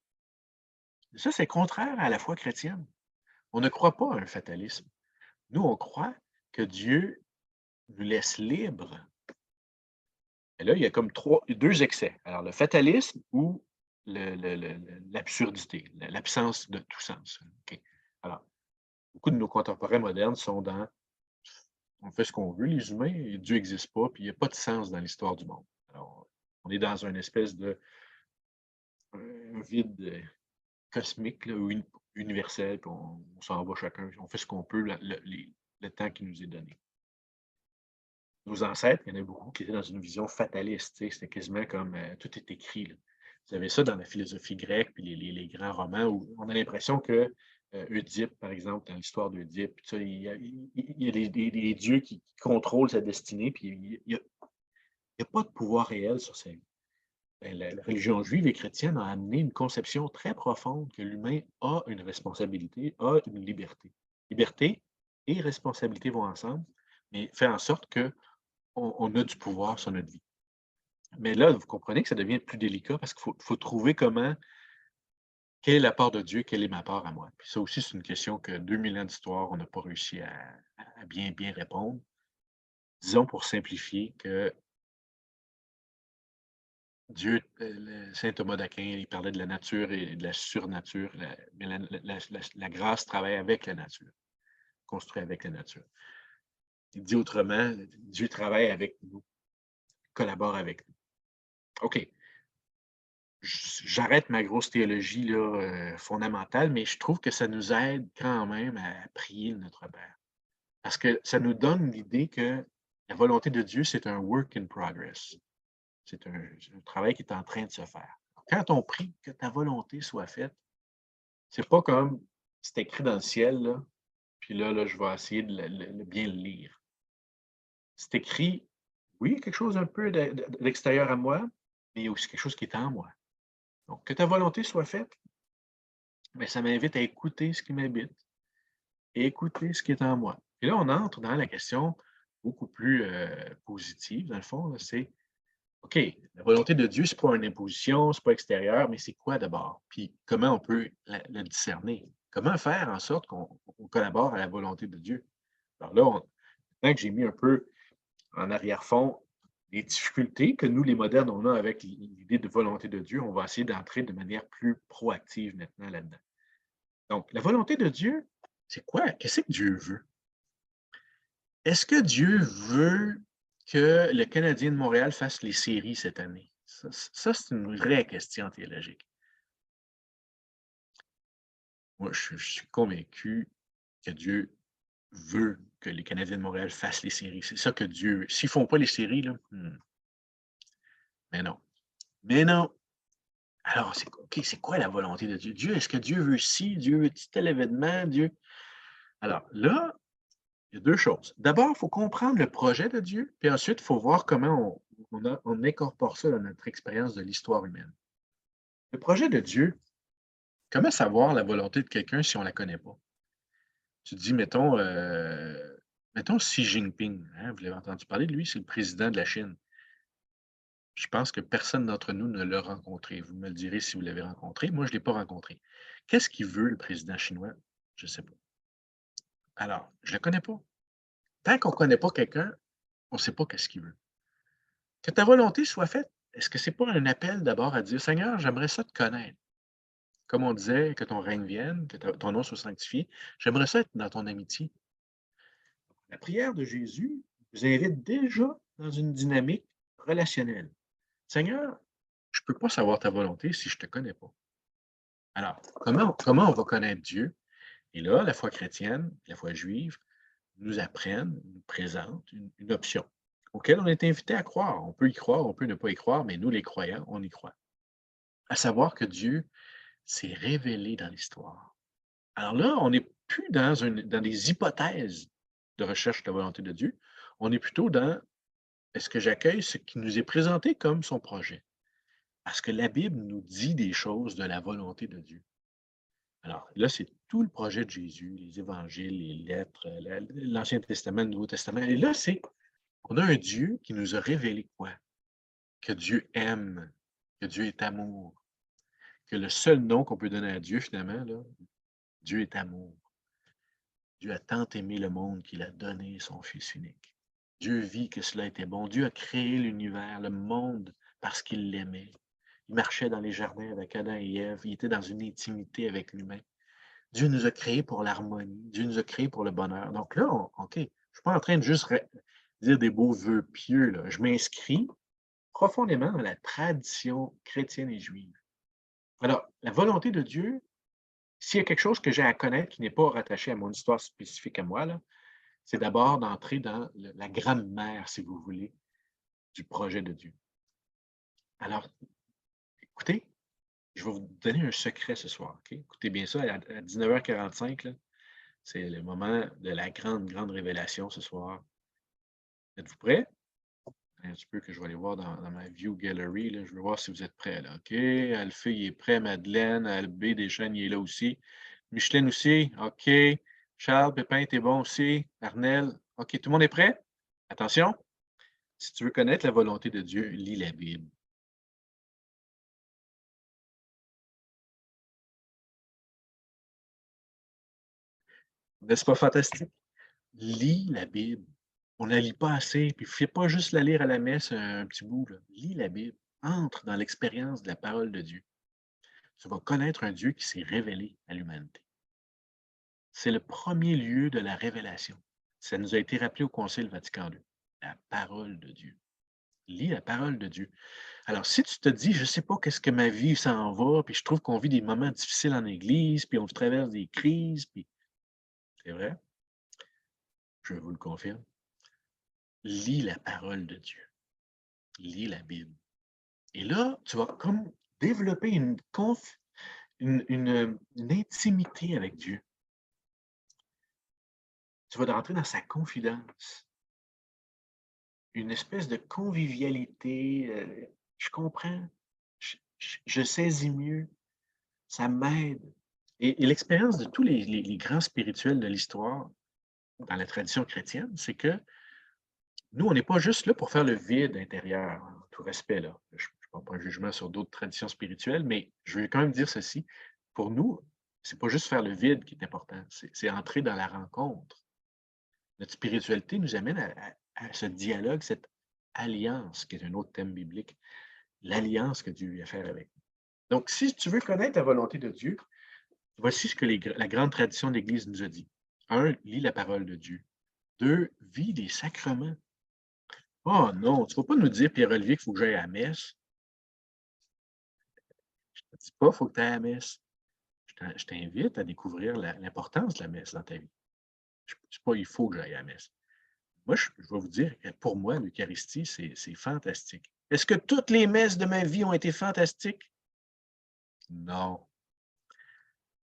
Et ça, c'est contraire à la foi chrétienne. On ne croit pas à un fatalisme. Nous, on croit que Dieu nous laisse libres. Et là, il y a comme deux excès. Alors, le fatalisme ou l'absurdité, l'absence de tout sens. Okay. Alors, beaucoup de nos contemporains modernes sont dans on fait ce qu'on veut, les humains, et Dieu n'existe pas, puis il n'y a pas de sens dans l'histoire du monde. Alors, on est dans une espèce de un vide cosmique là, ou universel, puis on s'en va chacun, on fait ce qu'on peut le temps qui nous est donné. Nos ancêtres, il y en a beaucoup qui étaient dans une vision fataliste. C'était quasiment comme tout est écrit. Là. Vous avez ça dans la philosophie grecque, puis les grands romans, où on a l'impression que Oedipe, par exemple, dans l'histoire d'Oedipe, il y a des dieux qui contrôlent sa destinée, puis il n'y a pas de pouvoir réel sur sa vie. La religion juive et chrétienne a amené une conception très profonde que l'humain a une responsabilité, a une liberté. Liberté et responsabilité vont ensemble, mais fait en sorte qu'on a du pouvoir sur notre vie. Mais là, vous comprenez que ça devient plus délicat parce qu'il faut trouver quelle est la part de Dieu, quelle est ma part à moi. Puis ça aussi, c'est une question que 2000 ans d'histoire, on n'a pas réussi à bien répondre. Disons pour simplifier que Dieu, saint Thomas d'Aquin, il parlait de la nature et de la surnature, mais la grâce travaille avec la nature, construit avec la nature. Il dit autrement, Dieu travaille avec nous, collabore avec nous. OK. j'arrête ma grosse théologie là, fondamentale, mais je trouve que ça nous aide quand même à prier notre Père. Parce que ça nous donne l'idée que la volonté de Dieu, c'est un work in progress. C'est un travail qui est en train de se faire. Quand on prie que ta volonté soit faite, c'est pas comme c'est écrit dans le ciel, là, puis là, je vais essayer de bien le lire. C'est écrit, oui, quelque chose un peu de l'extérieur à moi, mais il y a aussi quelque chose qui est en moi. Donc, que ta volonté soit faite, mais ça m'invite à écouter ce qui m'habite et écouter ce qui est en moi. Et là, on entre dans la question beaucoup plus positive, dans le fond, là, c'est OK, la volonté de Dieu, c'est pas une imposition, c'est pas extérieur, mais c'est quoi d'abord? Puis comment on peut le discerner? Comment faire en sorte qu'on collabore à la volonté de Dieu? Alors là, maintenant que j'ai mis un peu en arrière-fond les difficultés que nous, les modernes, on a avec l'idée de volonté de Dieu, on va essayer d'entrer de manière plus proactive maintenant là-dedans. Donc, la volonté de Dieu, c'est quoi? Qu'est-ce que Dieu veut? Est-ce que Dieu veut que le Canadien de Montréal fasse les séries cette année? Ça, c'est une vraie question théologique. Moi, je suis convaincu que Dieu veut que les Canadiens de Montréal fassent les séries. C'est ça que Dieu veut. S'ils ne font pas les séries, là, mais non. Mais non. Alors, OK, c'est quoi la volonté de Dieu? Est-ce que Dieu veut ci? Dieu veut tel événement? Dieu. Alors là, il y a deux choses. D'abord, il faut comprendre le projet de Dieu, puis ensuite, il faut voir comment on incorpore ça dans notre expérience de l'histoire humaine. Le projet de Dieu, comment savoir la volonté de quelqu'un si on ne la connaît pas? Tu te dis, mettons Xi Jinping, hein, vous l'avez entendu parler de lui, c'est le président de la Chine. Je pense que personne d'entre nous ne l'a rencontré. Vous me le direz si vous l'avez rencontré. Moi, je ne l'ai pas rencontré. Qu'est-ce qu'il veut, le président chinois? Je ne sais pas. Alors, je ne le connais pas. Tant qu'on ne connaît pas quelqu'un, on ne sait pas qu'est-ce qu'il veut. Que ta volonté soit faite, est-ce que ce n'est pas un appel d'abord à dire, Seigneur, j'aimerais ça te connaître. Comme on disait, que ton règne vienne, que ton nom soit sanctifié. J'aimerais ça être dans ton amitié. La prière de Jésus vous invite déjà dans une dynamique relationnelle. Seigneur, je ne peux pas savoir ta volonté si je ne te connais pas. Alors, comment on va connaître Dieu? Et là, la foi chrétienne, la foi juive, nous apprennent, nous présentent une option auquel on est invité à croire. On peut y croire, on peut ne pas y croire, mais nous, les croyants, on y croit. À savoir que Dieu s'est révélé dans l'histoire. Alors là, on n'est plus dans des hypothèses de recherche de la volonté de Dieu. On est plutôt dans est-ce que j'accueille ce qui nous est présenté comme son projet? Parce que la Bible nous dit des choses de la volonté de Dieu. Alors là, c'est tout le projet de Jésus, les évangiles, les lettres, l'Ancien Testament, le Nouveau Testament. Et là, on a un Dieu qui nous a révélé quoi? Que Dieu aime, que Dieu est amour, que le seul nom qu'on peut donner à Dieu, finalement, là, Dieu est amour. Dieu a tant aimé le monde qu'il a donné son Fils unique. Dieu vit que cela était bon. Dieu a créé l'univers, le monde, parce qu'il l'aimait. Il marchait dans les jardins avec Adam et Ève. Il était dans une intimité avec l'humain. Dieu nous a créés pour l'harmonie. Dieu nous a créés pour le bonheur. Donc là, OK, je ne suis pas en train de juste dire des beaux vœux pieux. Là. Je m'inscris profondément dans la tradition chrétienne et juive. Alors, la volonté de Dieu, s'il y a quelque chose que j'ai à connaître qui n'est pas rattaché à mon histoire spécifique à moi, là, c'est d'abord d'entrer dans la grammaire, si vous voulez, du projet de Dieu. Alors, écoutez, je vais vous donner un secret ce soir. OK? Écoutez bien ça, à 19h45, là, c'est le moment de la grande, grande révélation ce soir. Êtes-vous prêts? Un petit peu que je vais aller voir dans ma View Gallery. Là. Je veux voir si vous êtes prêts. Là. OK. Alphée, il est prêt. Madeleine, Albé, Deschênes, il est là aussi. Micheline aussi. OK. Charles, Pépin, t'es bon aussi. Arnel. OK. Tout le monde est prêt? Attention. Si tu veux connaître la volonté de Dieu, lis la Bible. N'est-ce pas fantastique? Lis la Bible. On ne la lit pas assez. Puis, fais pas juste la lire à la messe un petit bout. Là. Lis la Bible. Entre dans l'expérience de la parole de Dieu. Tu vas connaître un Dieu qui s'est révélé à l'humanité. C'est le premier lieu de la révélation. Ça nous a été rappelé au Concile Vatican II. La parole de Dieu. Lis la parole de Dieu. Alors, si tu te dis, je ne sais pas qu'est-ce que ma vie s'en va, puis je trouve qu'on vit des moments difficiles en Église, puis on traverse des crises, puis c'est vrai, je vous le confirme, lis la parole de Dieu. Lis la Bible. Et là, tu vas comme développer une intimité avec Dieu. Tu vas rentrer dans sa confidence, une espèce de convivialité. Je comprends, je saisis mieux, ça m'aide. Et l'expérience de tous les grands spirituels de l'histoire dans la tradition chrétienne, c'est que nous, on n'est pas juste là pour faire le vide intérieur, en tout respect, là. Je ne porte pas un jugement sur d'autres traditions spirituelles, mais je veux quand même dire ceci. Pour nous, c'est pas juste faire le vide qui est important, c'est entrer dans la rencontre. Notre spiritualité nous amène à ce dialogue, cette alliance, qui est un autre thème biblique, l'alliance que Dieu a faire avec nous. Donc, si tu veux connaître la volonté de Dieu, voici ce que la grande tradition de l'Église nous a dit. 1, lis la parole de Dieu. 2, vis les sacrements. Oh non, tu ne vas pas nous dire, Pierre-Olivier, qu'il faut que j'aille à la messe. Je ne te dis pas qu'il faut que tu ailles à la messe. Je t'invite à découvrir l'importance de la messe dans ta vie. Je ne dis pas il faut que j'aille à la messe. Moi, je vais vous dire que pour moi, l'Eucharistie, c'est fantastique. Est-ce que toutes les messes de ma vie ont été fantastiques? Non.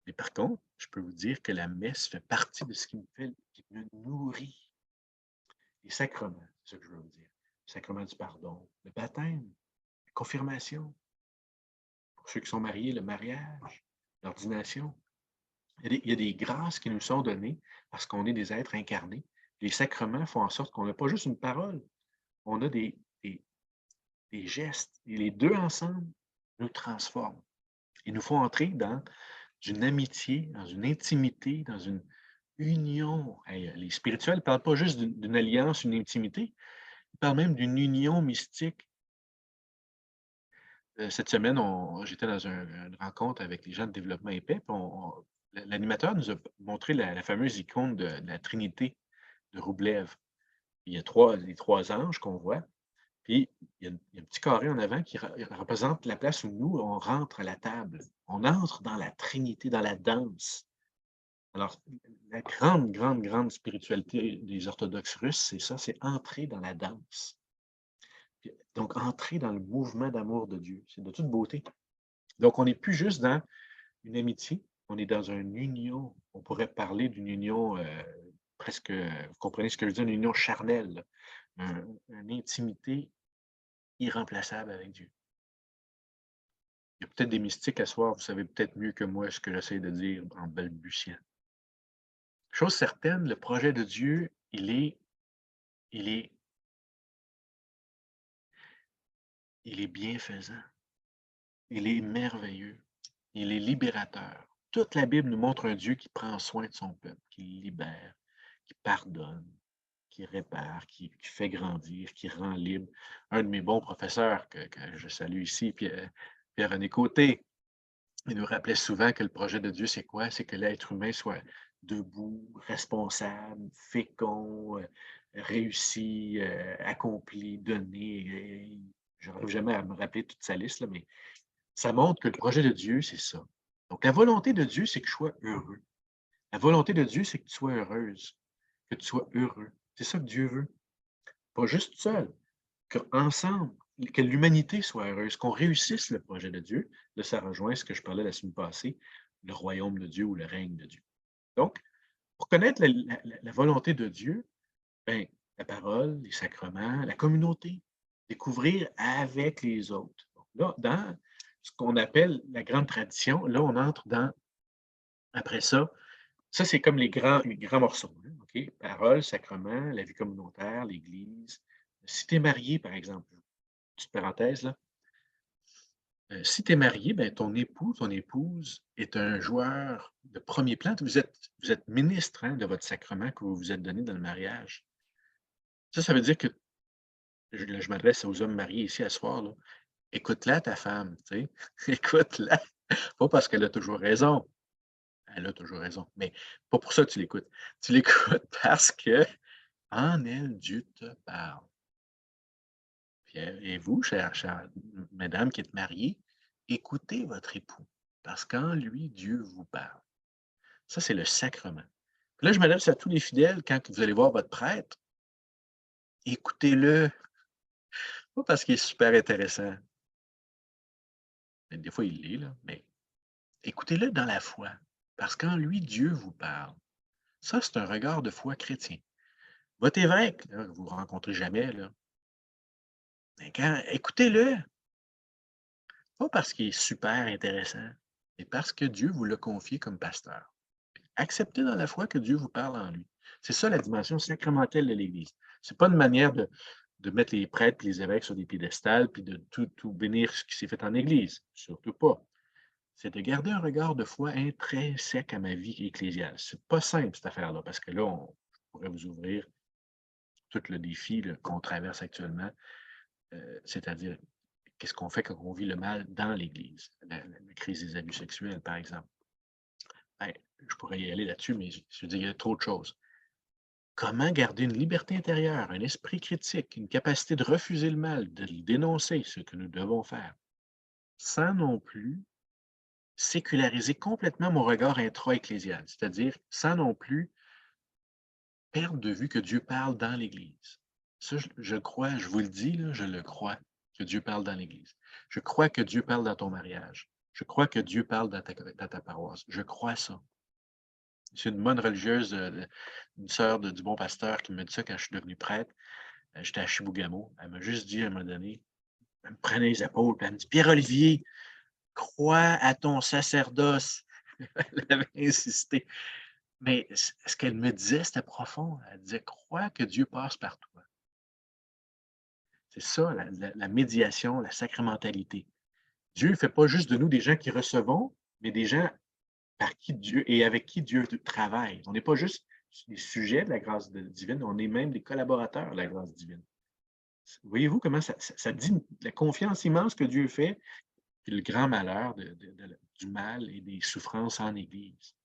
Mais par contre, je peux vous dire que la messe fait partie de ce qui me nourrit. Les sacrements, c'est ce que je veux vous dire. Le sacrement du pardon, le baptême, la confirmation. Pour ceux qui sont mariés, le mariage, l'ordination. Il y a des grâces qui nous sont données parce qu'on est des êtres incarnés. Les sacrements font en sorte qu'on n'a pas juste une parole, on a des gestes. Et les deux ensemble nous transforment. Ils nous font entrer dans une amitié, dans une intimité, dans une union. Hey, les spirituels ne parlent pas juste d'une alliance, une intimité, ils parlent même d'une union mystique. Cette semaine, j'étais dans une rencontre avec les gens de développement épais, puis l'animateur nous a montré la fameuse icône de la Trinité de Roublev. Il y a les trois anges qu'on voit, puis il y a un petit carré en avant qui représente la place où nous, on rentre à la table. On entre dans la Trinité, dans la danse. Alors, la grande, grande, grande spiritualité des orthodoxes russes, c'est ça, c'est entrer dans la danse. Donc, entrer dans le mouvement d'amour de Dieu. C'est de toute beauté. Donc, on n'est plus juste dans une amitié, on est dans une union. On pourrait parler d'une union presque, vous comprenez ce que je veux dire, une union charnelle, une intimité irremplaçable avec Dieu. Il y a peut-être des mystiques à soir, vous savez peut-être mieux que moi ce que j'essaie de dire en balbutiant. Chose certaine, le projet de Dieu, il est bienfaisant. Il est merveilleux. Il est libérateur. Toute la Bible nous montre un Dieu qui prend soin de son peuple, qui libère, qui pardonne, qui répare, qui fait grandir, qui rend libre. Un de mes bons professeurs que je salue ici, Pierre-René Côté, il nous rappelait souvent que le projet de Dieu, c'est quoi? C'est que l'être humain soit debout, responsable, fécond, réussi, accompli, donné. Je n'arrive jamais à me rappeler toute sa liste, là, mais ça montre que le projet de Dieu, c'est ça. Donc, la volonté de Dieu, c'est que je sois heureux. La volonté de Dieu, c'est que tu sois heureuse, que tu sois heureux. C'est ça que Dieu veut. Pas juste seul, qu'ensemble, que l'humanité soit heureuse, qu'on réussisse le projet de Dieu. Là, ça rejoint ce que je parlais la semaine passée, le royaume de Dieu ou le règne de Dieu. Donc, pour connaître la volonté de Dieu, ben, la parole, les sacrements, la communauté, découvrir avec les autres. Donc, là, dans ce qu'on appelle la grande tradition, là, on entre dans, après ça, c'est comme les grands morceaux. Hein, OK? Parole, sacrement, la vie communautaire, l'Église. Si tu es marié, par exemple, petite parenthèse, là, si tu es marié, ben, ton époux, ton épouse est un joueur de premier plan. Vous êtes ministre hein, de votre sacrement que vous vous êtes donné dans le mariage. Ça veut dire que, je m'adresse aux hommes mariés ici à ce soir, là, écoute-la, ta femme, tu sais. Écoute-la. Pas parce qu'elle a toujours raison. Elle a toujours raison. Mais pas pour ça que tu l'écoutes. Tu l'écoutes parce que en elle, Dieu te parle. Et vous, chère mesdames qui êtes mariées, écoutez votre époux, parce qu'en lui, Dieu vous parle. Ça, c'est le sacrement. Puis là, je m'adresse à tous les fidèles quand vous allez voir votre prêtre, écoutez-le, pas parce qu'il est super intéressant, mais des fois il l'est, là, mais écoutez-le dans la foi, parce qu'en lui, Dieu vous parle. Ça, c'est un regard de foi chrétien. Votre évêque, là, que vous ne rencontrez jamais, là, mais écoutez-le, pas parce qu'il est super intéressant, mais parce que Dieu vous l'a confié comme pasteur. Acceptez dans la foi que Dieu vous parle en lui. C'est ça la dimension sacramentelle de l'Église. Ce n'est pas une manière de mettre les prêtres et les évêques sur des piédestals puis de tout bénir ce qui s'est fait en Église. Surtout pas. C'est de garder un regard de foi intrinsèque à ma vie ecclésiale. C'est pas simple, cette affaire-là, parce que là, on pourrait vous ouvrir tout le défi là, qu'on traverse actuellement, c'est-à-dire qu'est-ce qu'on fait quand on vit le mal dans l'Église, la crise des abus sexuels, par exemple. Ben, je pourrais y aller là-dessus, mais je veux dire, il y a trop de choses. Comment garder une liberté intérieure, un esprit critique, une capacité de refuser le mal, de le dénoncer, ce que nous devons faire, sans non plus séculariser complètement mon regard intra-ecclésial, c'est-à-dire sans non plus perdre de vue que Dieu parle dans l'Église. Ça, je crois, je vous le dis, là, je le crois, que Dieu parle dans l'Église. Je crois que Dieu parle dans ton mariage. Je crois que Dieu parle dans ta paroisse. Je crois ça. C'est une bonne religieuse, une sœur du bon pasteur qui me dit ça quand je suis devenu prêtre. J'étais à Chibougamau. Elle m'a juste dit à un moment donné, elle me prenait les épaules, puis elle me dit Pierre-Olivier, crois à ton sacerdoce. Elle avait insisté. Mais ce qu'elle me disait, c'était profond. Elle disait crois que Dieu passe par toi. C'est ça, la médiation, la sacramentalité. Dieu ne fait pas juste de nous des gens qui recevons, mais des gens par qui Dieu et avec qui Dieu travaille. On n'est pas juste des sujets de la grâce divine, on est même des collaborateurs de la grâce divine. Voyez-vous comment ça dit la confiance immense que Dieu fait, puis le grand malheur du mal et des souffrances en Église.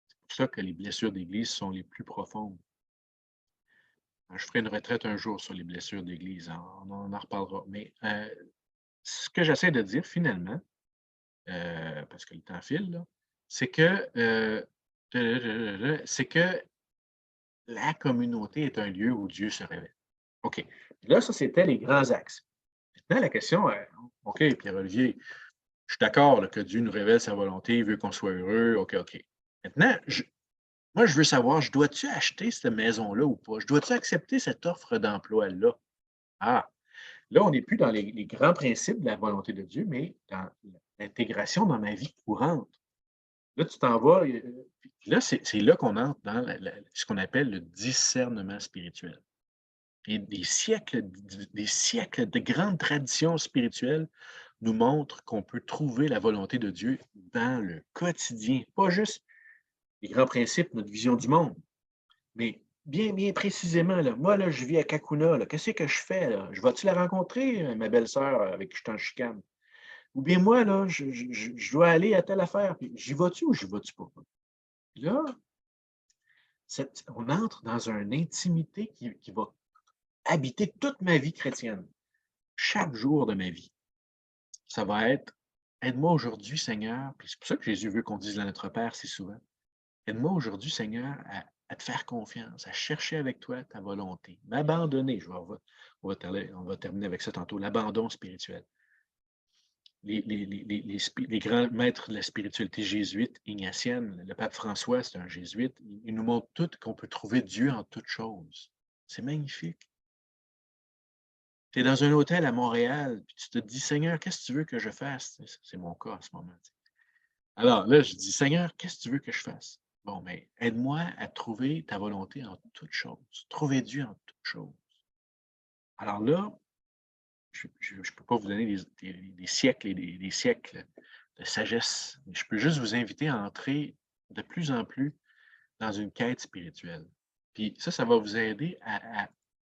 C'est pour ça que les blessures d'Église sont les plus profondes. Je ferai une retraite un jour sur les blessures d'Église, on en reparlera. Mais ce que j'essaie de dire finalement, parce que le temps file, là, c'est que la communauté est un lieu où Dieu se révèle. OK. Là, ça, c'était les grands axes. Maintenant, la question, OK, Pierre-Olivier, je suis d'accord là, que Dieu nous révèle sa volonté, il veut qu'on soit heureux. OK. Maintenant, moi, je veux savoir, je dois-tu acheter cette maison-là ou pas? Je dois-tu accepter cette offre d'emploi-là? Ah, là, on n'est plus dans les grands principes de la volonté de Dieu, mais dans l'intégration dans ma vie courante. Là, tu t'en vas. Puis là, c'est là qu'on entre dans ce qu'on appelle le discernement spirituel. Et des siècles de grandes traditions spirituelles nous montrent qu'on peut trouver la volonté de Dieu dans le quotidien. Pas juste les grands principes, notre vision du monde, mais bien, bien précisément. Là, moi, là, je vis à Kakuna. Qu'est-ce que je fais? Là? Je vais-tu la rencontrer, ma belle-sœur avec qui je suis en chicane? Ou bien moi, là, je dois aller à telle affaire. Puis j'y vas-tu ou j'y vas-tu pas? Puis là, on entre dans une intimité qui va habiter toute ma vie chrétienne, chaque jour de ma vie. Ça va être aide-moi aujourd'hui, Seigneur. Puis c'est pour ça que Jésus veut qu'on dise à notre Père si souvent. Aide-moi aujourd'hui, Seigneur, à te faire confiance, à chercher avec toi ta volonté, m'abandonner. On va terminer avec ça tantôt, l'abandon spirituel. Les grands maîtres de la spiritualité jésuite, ignatienne, le pape François, c'est un jésuite, il nous montre tout qu'on peut trouver Dieu en toutes choses. C'est magnifique. Tu es dans un hôtel à Montréal, puis tu te dis, Seigneur, qu'est-ce que tu veux que je fasse? C'est mon cas en ce moment. Alors là, je dis, Seigneur, qu'est-ce que tu veux que je fasse? Bon, mais aide-moi à trouver ta volonté en toutes choses. Trouver Dieu en toutes choses. Alors là, je ne peux pas vous donner des siècles et des siècles de sagesse, mais je peux juste vous inviter à entrer de plus en plus dans une quête spirituelle. Puis ça va vous aider à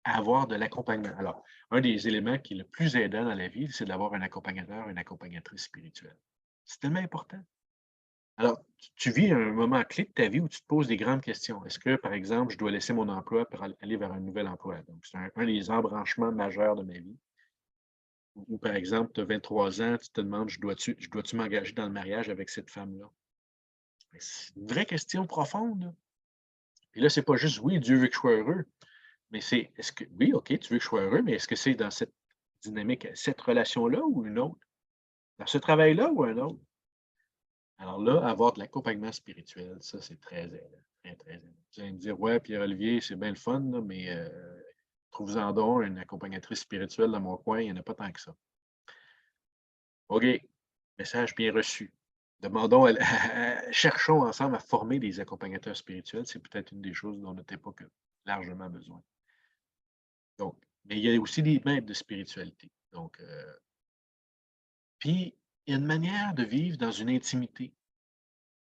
avoir de l'accompagnement. Alors, un des éléments qui est le plus aidant dans la vie, c'est d'avoir un accompagnateur, une accompagnatrice spirituelle. C'est tellement important. Alors, tu vis un moment clé de ta vie où tu te poses des grandes questions. Est-ce que, par exemple, je dois laisser mon emploi pour aller vers un nouvel emploi? Donc, c'est un des embranchements majeurs de ma vie. Ou par exemple, tu as 23 ans, tu te demandes, je dois-tu m'engager dans le mariage avec cette femme-là? Ben, c'est une vraie question profonde, là. Puis là, c'est pas juste, oui, Dieu veut que je sois heureux, mais c'est, est-ce que, oui, OK, tu veux que je sois heureux, mais est-ce que c'est dans cette dynamique, cette relation-là ou une autre? Dans ce travail-là ou un autre? Alors là, avoir de l'accompagnement spirituel, ça, c'est très aidant, très, très aidant. Vous allez me dire, ouais, Pierre-Olivier, c'est bien le fun, là, mais trouve-en donc une accompagnatrice spirituelle dans mon coin, il n'y en a pas tant que ça. OK, message bien reçu. Demandons, cherchons ensemble à former des accompagnateurs spirituels. C'est peut-être une des choses dont notre époque a largement besoin. Donc, mais il y a aussi des maîtres de spiritualité. Donc, puis, il y a une manière de vivre dans une intimité.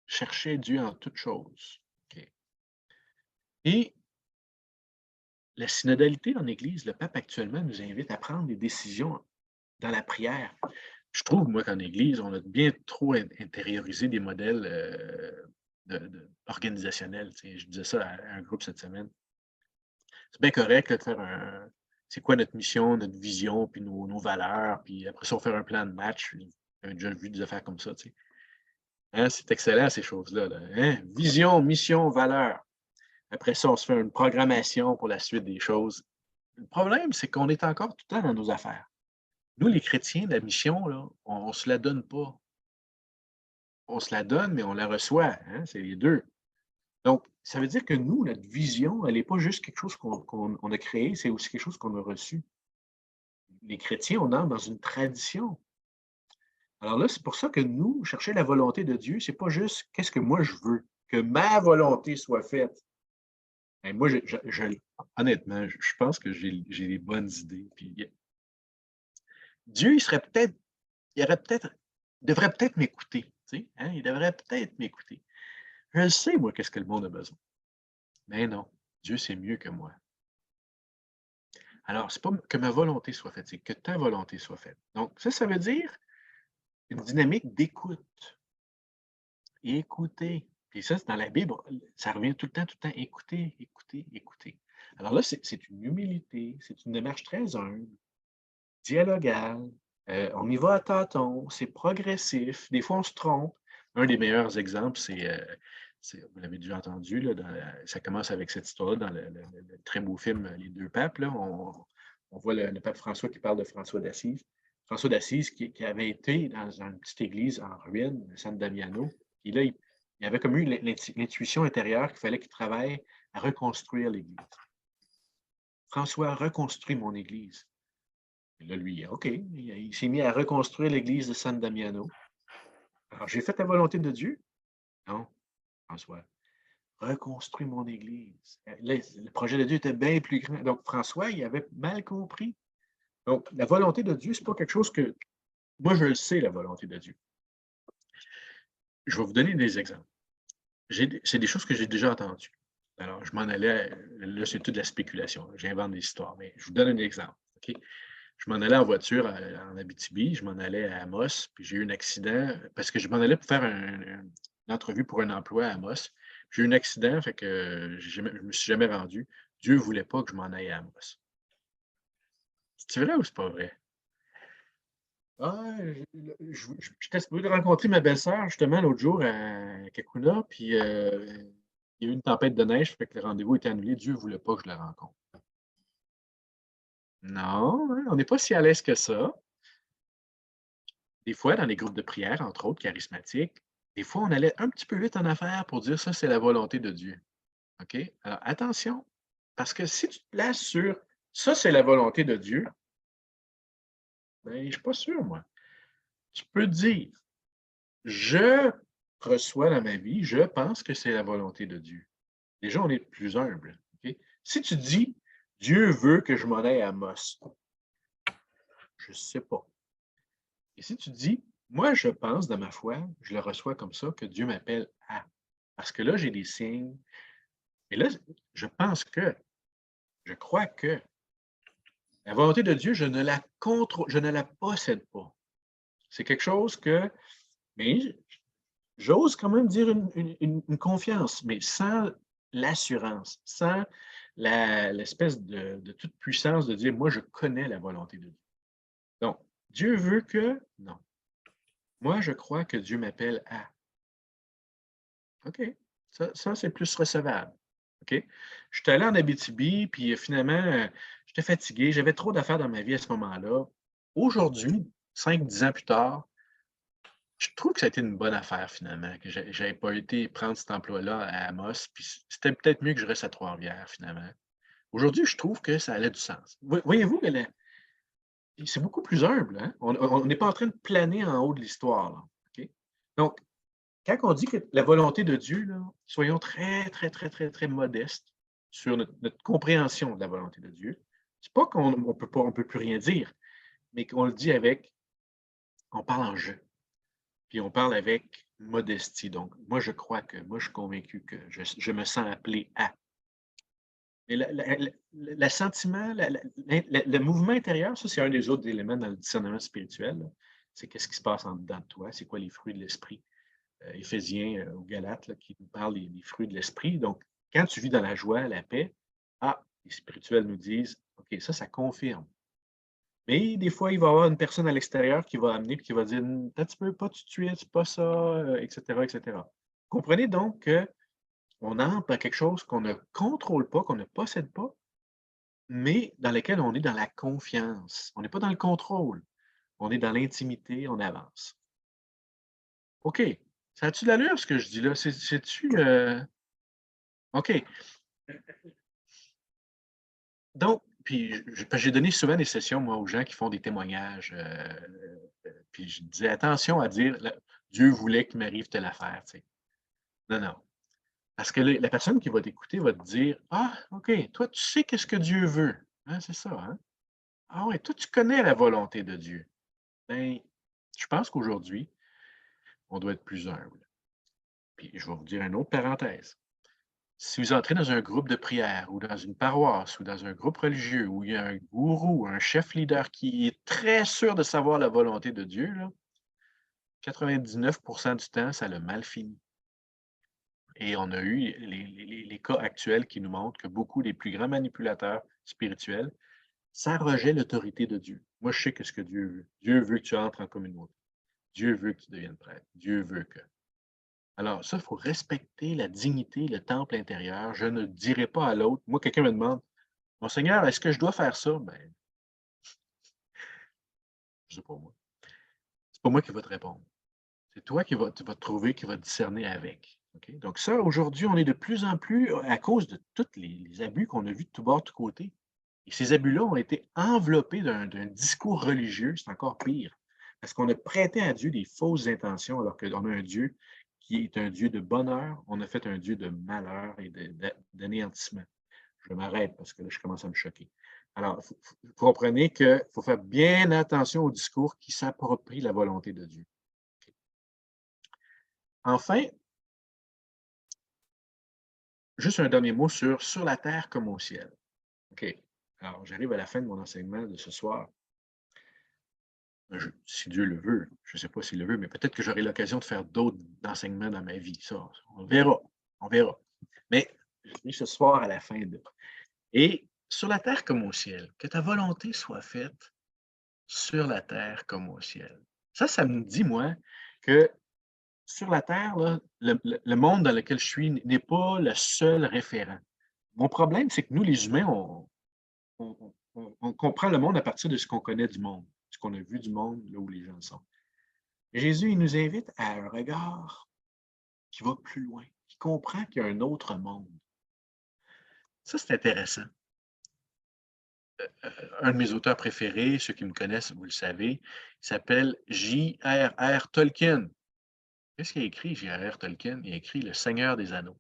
Chercher Dieu en toutes choses. OK. Et la synodalité en Église, le pape actuellement nous invite à prendre des décisions dans la prière. Je trouve, moi, qu'en Église, on a bien trop intériorisé des modèles organisationnels. Tu sais. Je disais ça à un groupe cette semaine. C'est bien correct là, de faire c'est quoi notre mission, notre vision, puis nos valeurs, puis après ça, on fait un plan de match. J'ai déjà vu des affaires comme ça. Tu sais. Hein, c'est excellent, ces choses-là. Là, hein? Vision, mission, valeur. Après ça, on se fait une programmation pour la suite des choses. Le problème, c'est qu'on est encore tout le temps dans nos affaires. Nous, les chrétiens, la mission, là, on ne se la donne pas. On se la donne, mais on la reçoit. Hein? C'est les deux. Donc, ça veut dire que nous, notre vision, elle n'est pas juste quelque chose qu'on a créé, c'est aussi quelque chose qu'on a reçu. Les chrétiens, on entre dans une tradition. Alors là, c'est pour ça que nous, chercher la volonté de Dieu, c'est pas juste qu'est-ce que moi je veux, que ma volonté soit faite. Et moi, honnêtement, je pense que j'ai les bonnes idées. Puis, Dieu, devrait peut-être m'écouter. Tu sais, hein? Il devrait peut-être m'écouter. Je le sais, moi, qu'est-ce que le monde a besoin. Mais non, Dieu, c'est mieux que moi. Alors, c'est pas que ma volonté soit faite, c'est que ta volonté soit faite. Donc, ça veut dire une dynamique d'écoute. Écouter. Puis ça, c'est dans la Bible, ça revient tout le temps, écouter, écouter, écouter. Alors là, c'est une humilité, c'est une démarche très humble, dialogale. On y va à tâtons, c'est progressif. Des fois, on se trompe. Un des meilleurs exemples, vous l'avez déjà entendu, là, ça commence avec cette histoire-là dans le très beau film Les Deux Papes. Là, on voit le pape François qui parle de François d'Assise. François d'Assise qui avait été dans une petite église en ruine, San Damiano. Et là, il avait comme eu l'intuition intérieure qu'il fallait qu'il travaille à reconstruire l'Église. François reconstruit mon Église. Et là, lui, OK, il s'est mis à reconstruire l'Église de San Damiano. Alors, j'ai fait la volonté de Dieu? Non, François. Reconstruis mon Église. Là, le projet de Dieu était bien plus grand. Donc, François, il avait mal compris. Donc, la volonté de Dieu, ce n'est pas quelque chose que... Moi, je le sais, la volonté de Dieu. Je vais vous donner des exemples. C'est des choses que j'ai déjà entendues. Alors, je m'en allais, là, c'est toute de la spéculation. J'invente des histoires, mais je vous donne un exemple. OK? Je m'en allais en voiture en Abitibi, je m'en allais à Amos, puis j'ai eu un accident parce que je m'en allais pour faire une entrevue pour un emploi à Amos. J'ai eu un accident, fait que je ne me suis jamais rendu. Dieu ne voulait pas que je m'en aille à Amos. C'est vrai ou c'est pas vrai? Ah, j'étais supposé rencontrer ma belle-sœur justement l'autre jour à Kakuna, puis il y a eu une tempête de neige, fait que le rendez-vous était annulé. Dieu ne voulait pas que je la rencontre. Non, hein, on n'est pas si à l'aise que ça. Des fois, dans les groupes de prière, entre autres charismatiques, des fois, on allait un petit peu vite en affaires pour dire ça, c'est la volonté de Dieu. OK? Alors, attention, parce que si tu te places sur ça, c'est la volonté de Dieu, ben, je ne suis pas sûr, moi. Tu peux dire, je reçois dans ma vie, je pense que c'est la volonté de Dieu. Déjà, on est plus humble. OK? Si tu dis, Dieu veut que je m'en aille à Amos, je ne sais pas. Et si tu dis, moi, je pense dans ma foi, je le reçois comme ça, que Dieu m'appelle à. Parce que là, j'ai des signes. Et là, je pense que, je crois que la volonté de Dieu, je ne la possède pas. C'est quelque chose que, mais j'ose quand même dire une confiance, mais sans l'assurance, sans l'espèce de toute puissance de dire, moi, je connais la volonté de Dieu. Donc, Dieu veut que... Non. Moi, je crois que Dieu m'appelle à... OK. Ça c'est plus recevable. OK? Je suis allé en Abitibi, puis finalement, j'étais fatigué. J'avais trop d'affaires dans ma vie à ce moment-là. Aujourd'hui, 5-10 ans plus tard, je trouve que ça a été une bonne affaire finalement, que j'avais pas été prendre cet emploi-là à Amos, puis c'était peut-être mieux que je reste à Trois-Rivières finalement. Aujourd'hui, je trouve que ça allait du sens. Voyez-vous que c'est beaucoup plus humble, hein? On n'est pas en train de planer en haut de l'histoire, là. OK? Donc, quand on dit que la volonté de Dieu, là, soyons très, très, très, très, très modestes sur notre compréhension de la volonté de Dieu. C'est pas qu'on on peut plus rien dire, mais qu'on le dit on parle en jeu, puis on parle avec modestie. Donc, moi, je suis convaincu que je me sens appelé à. Mais le sentiment, le mouvement intérieur, ça, c'est un des autres éléments dans le discernement spirituel, là. C'est qu'est-ce qui se passe en dedans de toi, c'est quoi les fruits de l'esprit. Éphésiens ou Galates là, qui nous parlent des fruits de l'esprit. Donc, quand tu vis dans la joie, la paix, les spirituels nous disent, OK, ça confirme. Mais des fois, il va y avoir une personne à l'extérieur qui va amener et qui va dire, tu peux pas tout de suite, c'est pas ça, etc., etc. Comprenez donc qu'on entre dans quelque chose qu'on ne contrôle pas, qu'on ne possède pas, mais dans lequel on est dans la confiance. On n'est pas dans le contrôle. On est dans l'intimité, on avance. OK. Ça a-tu de l'allure, ce que je dis là? C'est-tu... OK. Donc, puis j'ai donné souvent des sessions, moi, aux gens qui font des témoignages. Puis je disais, attention à dire, Dieu voulait qu'il m'arrive telle affaire. Tu sais. Non, non. Parce que la personne qui va t'écouter va te dire, ah, OK, toi, tu sais qu'est-ce que Dieu veut. Hein, c'est ça, hein? Ah ouais, toi, tu connais la volonté de Dieu. Bien, je pense qu'aujourd'hui, on doit être plus humble. Puis je vais vous dire une autre parenthèse. Si vous entrez dans un groupe de prière ou dans une paroisse ou dans un groupe religieux où il y a un gourou, un chef leader qui est très sûr de savoir la volonté de Dieu, là, 99% du temps, ça a mal fini. Et on a eu les cas actuels qui nous montrent que beaucoup des plus grands manipulateurs spirituels, ça rejette l'autorité de Dieu. Moi, je sais que ce que Dieu veut. Dieu veut que tu entres en communauté. Dieu veut que tu deviennes prêtre. Dieu veut que. Alors, ça, il faut respecter la dignité, le temple intérieur. Je ne dirai pas à l'autre. Moi, quelqu'un me demande, Monseigneur, est-ce que je dois faire ça? Ben, je sais pas moi. C'est pas moi qui va te répondre. C'est toi tu vas te trouver, qui va te discerner avec. OK? Donc, ça, aujourd'hui, on est de plus en plus, à cause de tous les abus qu'on a vus de tous bords, de tous côtés. Et ces abus-là ont été enveloppés d'un discours religieux, c'est encore pire. Parce qu'on a prêté à Dieu des fausses intentions, alors qu'on a un Dieu qui est un Dieu de bonheur, on a fait un Dieu de malheur et d'anéantissement. Je m'arrête parce que là, je commence à me choquer. Alors, vous comprenez qu'il faut faire bien attention au discours qui s'approprie la volonté de Dieu. Enfin, juste un dernier mot sur la terre comme au ciel. OK. Alors, j'arrive à la fin de mon enseignement de ce soir. Si Dieu le veut, je ne sais pas s'il le veut, mais peut-être que j'aurai l'occasion de faire d'autres enseignements dans ma vie. Ça, on verra. On verra. Mais je dis ce soir à la fin de. Et sur la terre comme au ciel, que ta volonté soit faite sur la terre comme au ciel. Ça me dit, moi, que sur la terre, là, le monde dans lequel je suis n'est pas le seul référent. Mon problème, c'est que nous, les humains, on comprend le monde à partir de ce qu'on connaît du monde, ce qu'on a vu du monde, là où les gens sont. Jésus, il nous invite à un regard qui va plus loin, qui comprend qu'il y a un autre monde. Ça, c'est intéressant. Un de mes auteurs préférés, ceux qui me connaissent, vous le savez, il s'appelle J.R.R. Tolkien. Qu'est-ce qu'il a écrit, J.R.R. Tolkien? Il a écrit Le Seigneur des Anneaux.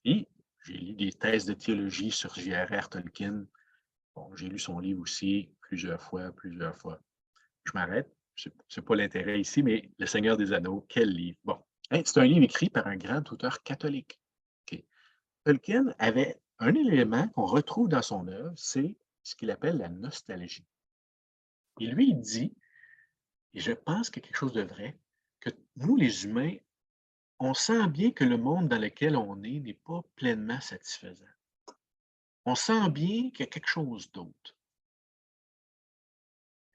Et j'ai lu des thèses de théologie sur J.R.R. Tolkien. Bon, j'ai lu son livre aussi plusieurs fois. Je m'arrête. Ce n'est pas l'intérêt ici, mais Le Seigneur des Anneaux, quel livre? Bon, hein, c'est un livre écrit par un grand auteur catholique. Okay. Tolkien avait un élément qu'on retrouve dans son œuvre, c'est ce qu'il appelle la nostalgie. Et lui, il dit, et je pense qu'il y a quelque chose de vrai, que nous, les humains, on sent bien que le monde dans lequel on est n'est pas pleinement satisfaisant. On sent bien qu'il y a quelque chose d'autre.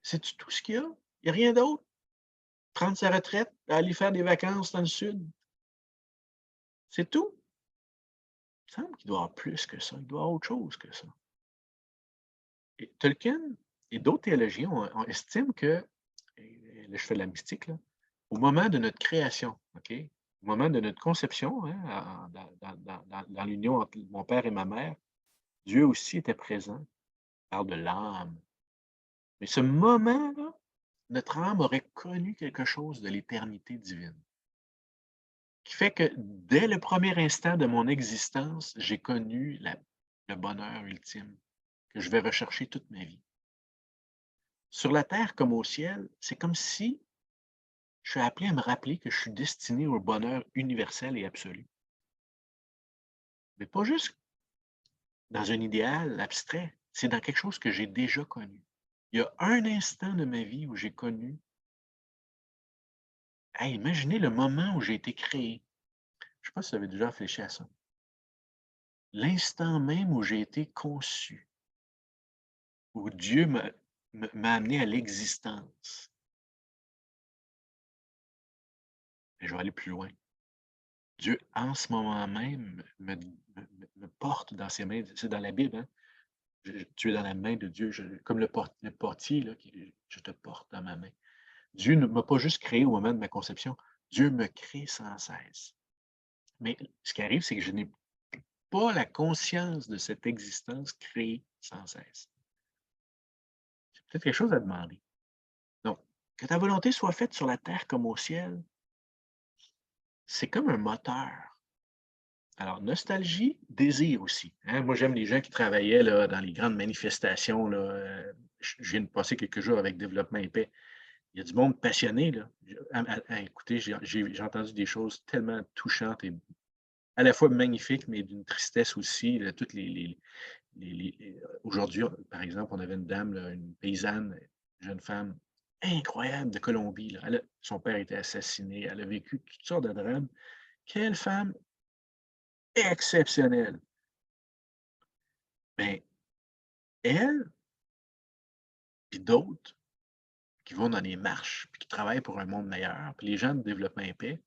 Sais-tu tout ce qu'il y a? Il n'y a rien d'autre. Prendre sa retraite, aller faire des vacances dans le sud. C'est tout. Il me semble qu'il doit y avoir plus que ça. Il doit y avoir autre chose que ça. Et Tolkien et d'autres théologiens on estiment que, et là je fais de la mystique, là, au moment de notre création, OK? Au moment de notre conception, hein, dans l'union entre mon père et ma mère, Dieu aussi était présent. Il parle de l'âme. Mais ce moment-là, notre âme aurait connu quelque chose de l'éternité divine. Qui fait que dès le premier instant de mon existence, j'ai connu le bonheur ultime que je vais rechercher toute ma vie. Sur la terre comme au ciel, c'est comme si je suis appelé à me rappeler que je suis destiné au bonheur universel et absolu. Mais pas juste dans un idéal abstrait, c'est dans quelque chose que j'ai déjà connu. Il y a un instant de ma vie où j'ai connu, hey, imaginez le moment où j'ai été créé. Je ne sais pas si vous avez déjà réfléchi à ça. L'instant même où j'ai été conçu, où Dieu m'a amené à l'existence. Mais je vais aller plus loin. Dieu, en ce moment même, me porte dans ses mains. C'est dans la Bible, hein? Tu es dans la main de Dieu, comme le portier, là, je te porte dans ma main. Dieu ne m'a pas juste créé au moment de ma conception, Dieu me crée sans cesse. Mais ce qui arrive, c'est que je n'ai pas la conscience de cette existence créée sans cesse. C'est peut-être quelque chose à demander. Donc, que ta volonté soit faite sur la terre comme au ciel, c'est comme un moteur. Alors, nostalgie, désir aussi, hein. Moi, j'aime les gens qui travaillaient là, dans les grandes manifestations, là, je viens de passer quelques jours avec Développement et Paix. Il y a du monde passionné, là. Écoutez, j'ai entendu des choses tellement touchantes et à la fois magnifiques, mais d'une tristesse aussi, là, toutes aujourd'hui, par exemple, on avait une dame, là, une paysanne, une jeune femme incroyable de Colombie, là. Son père a été assassiné, elle a vécu toutes sortes de drames. Quelle femme exceptionnelle! Ben, elle, puis d'autres qui vont dans les marches, puis qui travaillent pour un monde meilleur, puis les gens de Développement et Paix,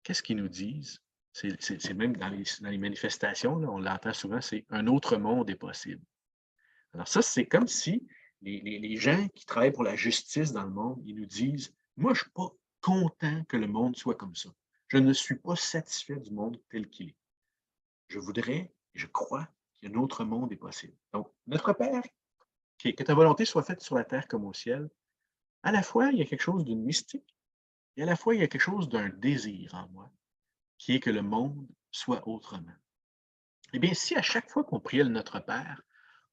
qu'est-ce qu'ils nous disent? C'est même dans les manifestations, là, on l'entend souvent, c'est un autre monde est possible. Alors ça, c'est comme si les gens qui travaillent pour la justice dans le monde, ils nous disent, moi, je ne suis pas content que le monde soit comme ça. Je ne suis pas satisfait du monde tel qu'il est. Je voudrais, et je crois qu'il y a un autre monde est possible. Donc, notre Père, que ta volonté soit faite sur la terre comme au ciel, à la fois, il y a quelque chose d'une mystique, et à la fois, il y a quelque chose d'un désir en moi, qui est que le monde soit autrement. Eh bien, si à chaque fois qu'on priait le Notre Père,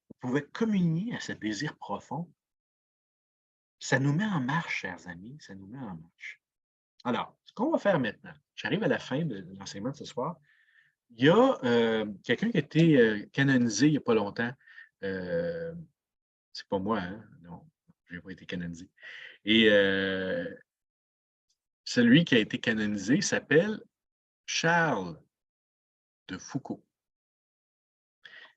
on pouvait communier à ce désir profond, ça nous met en marche, chers amis, ça nous met en marche. Alors, ce qu'on va faire maintenant, j'arrive à la fin de l'enseignement de ce soir. Il y a quelqu'un qui a été canonisé il n'y a pas longtemps. Euh, c'est pas moi, hein? Non, je n'ai pas été canonisé. Et celui qui a été canonisé s'appelle Charles de Foucault.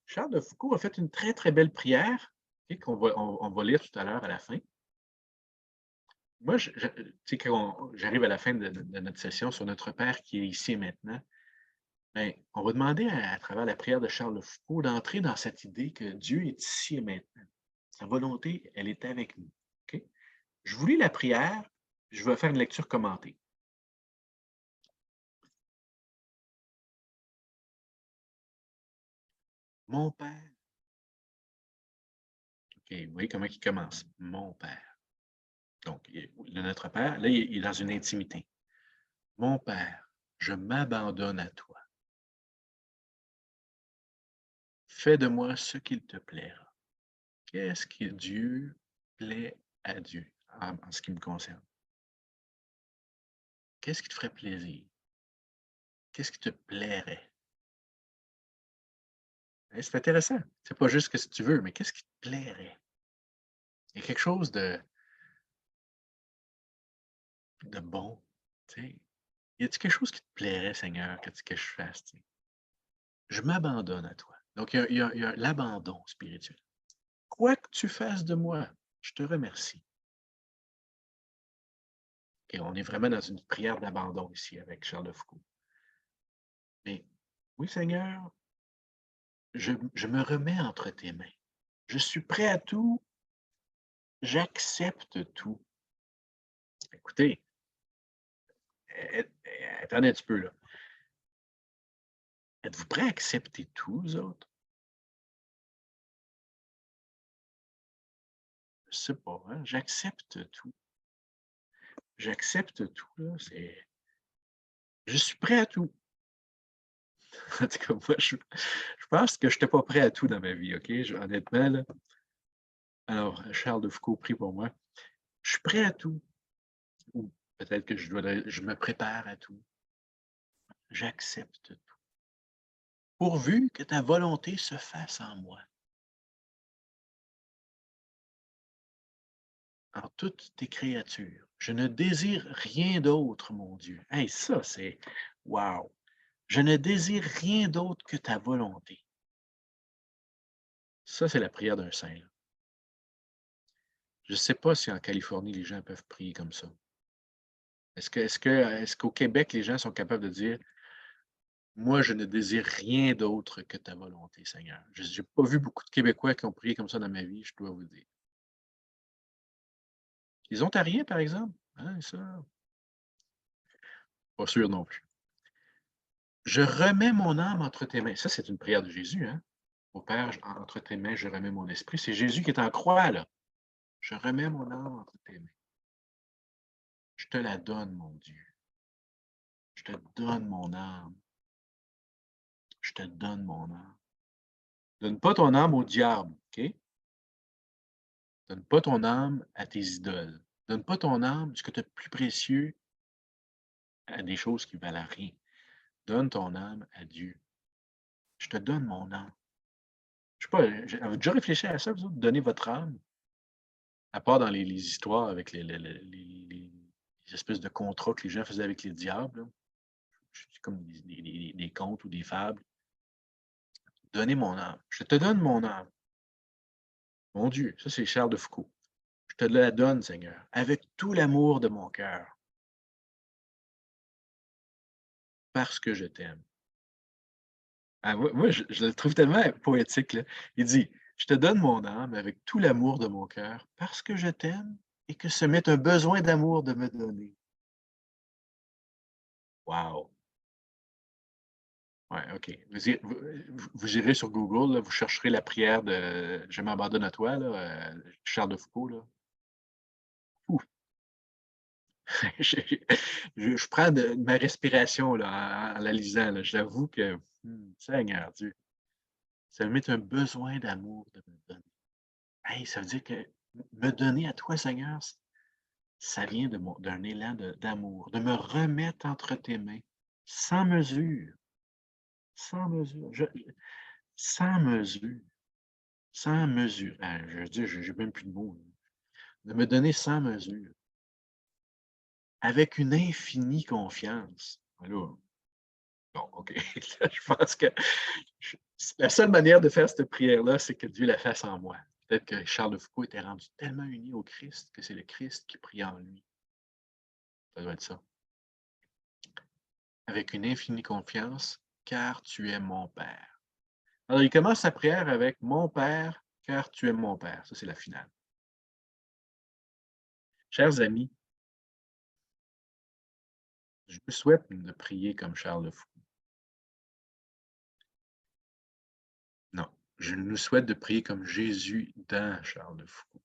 Charles de Foucault a fait une très, très belle prière, OK, on va lire tout à l'heure à la fin. Moi, tu sais, quand j'arrive à la fin de notre session sur notre Père qui est ici et maintenant, ben, on va demander à travers la prière de Charles de Foucault d'entrer dans cette idée que Dieu est ici et maintenant. Sa volonté, elle est avec nous. OK? Je vous lis la prière, je vais faire une lecture commentée. Mon Père. OK, vous voyez comment il commence. Mon Père. Donc, Notre Père, là, il est dans une intimité. Mon Père, je m'abandonne à toi. Fais de moi ce qu'il te plaira. Qu'est-ce que Dieu plaît à Dieu en ce qui me concerne? Qu'est-ce qui te ferait plaisir? Qu'est-ce qui te plairait? Hein, c'est intéressant. C'est pas juste que si tu veux, mais qu'est-ce qui te plairait? Il y a quelque chose de bon. Tu sais. Y a-t-il quelque chose qui te plairait, Seigneur, que je fasse? Tu sais? Je m'abandonne à toi. Donc, il y a l'abandon spirituel. Quoi que tu fasses de moi, je te remercie. OK, on est vraiment dans une prière d'abandon ici avec Charles de Foucault. Mais oui, Seigneur, je me remets entre tes mains. Je suis prêt à tout. J'accepte tout. Écoutez, attendez un petit peu là. Êtes-vous prêt à accepter tout, vous autres? Je sais pas, hein? J'accepte tout. J'accepte tout, là. Je suis prêt à tout. En tout cas, moi, je pense que je n'étais pas prêt à tout dans ma vie, OK? Honnêtement, là. Alors, Charles de Foucault, prie pour moi. Je suis prêt à tout. Ou peut-être que je me prépare à tout. J'accepte tout. Pourvu que ta volonté se fasse en moi. En toutes tes créatures. Je ne désire rien d'autre, mon Dieu. Hey, ça, c'est wow! Je ne désire rien d'autre que ta volonté. Ça, c'est la prière d'un saint, là. Je ne sais pas si en Californie, les gens peuvent prier comme ça. Est-ce qu'au Québec, les gens sont capables de dire moi, je ne désire rien d'autre que ta volonté, Seigneur. Je n'ai pas vu beaucoup de Québécois qui ont prié comme ça dans ma vie, je dois vous dire. Les Ontariens, par exemple, hein, ça, pas sûr non plus. Je remets mon âme entre tes mains. Ça, c'est une prière de Jésus, hein? Au Père, entre tes mains, je remets mon esprit. C'est Jésus qui est en croix, là. Je remets mon âme entre tes mains. Je te la donne, mon Dieu. Je te donne mon âme. Je te donne mon âme. Donne pas ton âme au diable, OK? Donne pas ton âme à tes idoles. Donne pas ton âme, ce que tu as de plus précieux, à des choses qui valent rien. Donne ton âme à Dieu. Je te donne mon âme. Je sais pas, avez-vous déjà réfléchi à ça, vous autres, donner votre âme? À part dans les histoires avec les espèces de contrats que les gens faisaient avec les diables, là. C'est comme des contes ou des fables. Donner mon âme. Je te donne mon âme. Mon Dieu, ça c'est Charles de Foucault. Je te la donne, Seigneur, avec tout l'amour de mon cœur, parce que je t'aime. Ah, moi, je le trouve tellement poétique, là. Il dit, je te donne mon âme avec tout l'amour de mon cœur, parce que je t'aime et que ce m'est un besoin d'amour de me donner. Wow! Ouais, OK. Vous irez sur Google, là, vous chercherez la prière de Je m'abandonne à toi, là, Charles de Foucault, là. Ouf! Je je prends ma respiration là, en la lisant, là. J'avoue que, Seigneur Dieu, ça m'est un besoin d'amour de me donner. Hey, ça veut dire que me donner à toi, Seigneur, ça vient d'un élan d'amour, de me remettre entre tes mains, sans mesure, sans mesure, sans mesure. Sans mesure. Ah, je veux dire, j'ai même plus de mots, là. De me donner sans mesure, avec une infinie confiance. Là, bon, OK. Là, je pense que je la seule manière de faire cette prière-là, c'est que Dieu la fasse en moi. Peut-être que Charles de Foucault était rendu tellement uni au Christ que c'est le Christ qui prie en lui. Ça doit être ça. Avec une infinie confiance, car tu es mon Père. Alors, il commence sa prière avec mon Père, car tu es mon Père. Ça, c'est la finale. Chers amis, je vous souhaite de prier comme Charles de Foucault. Non, je nous souhaite de prier comme Jésus dans Charles de Foucault.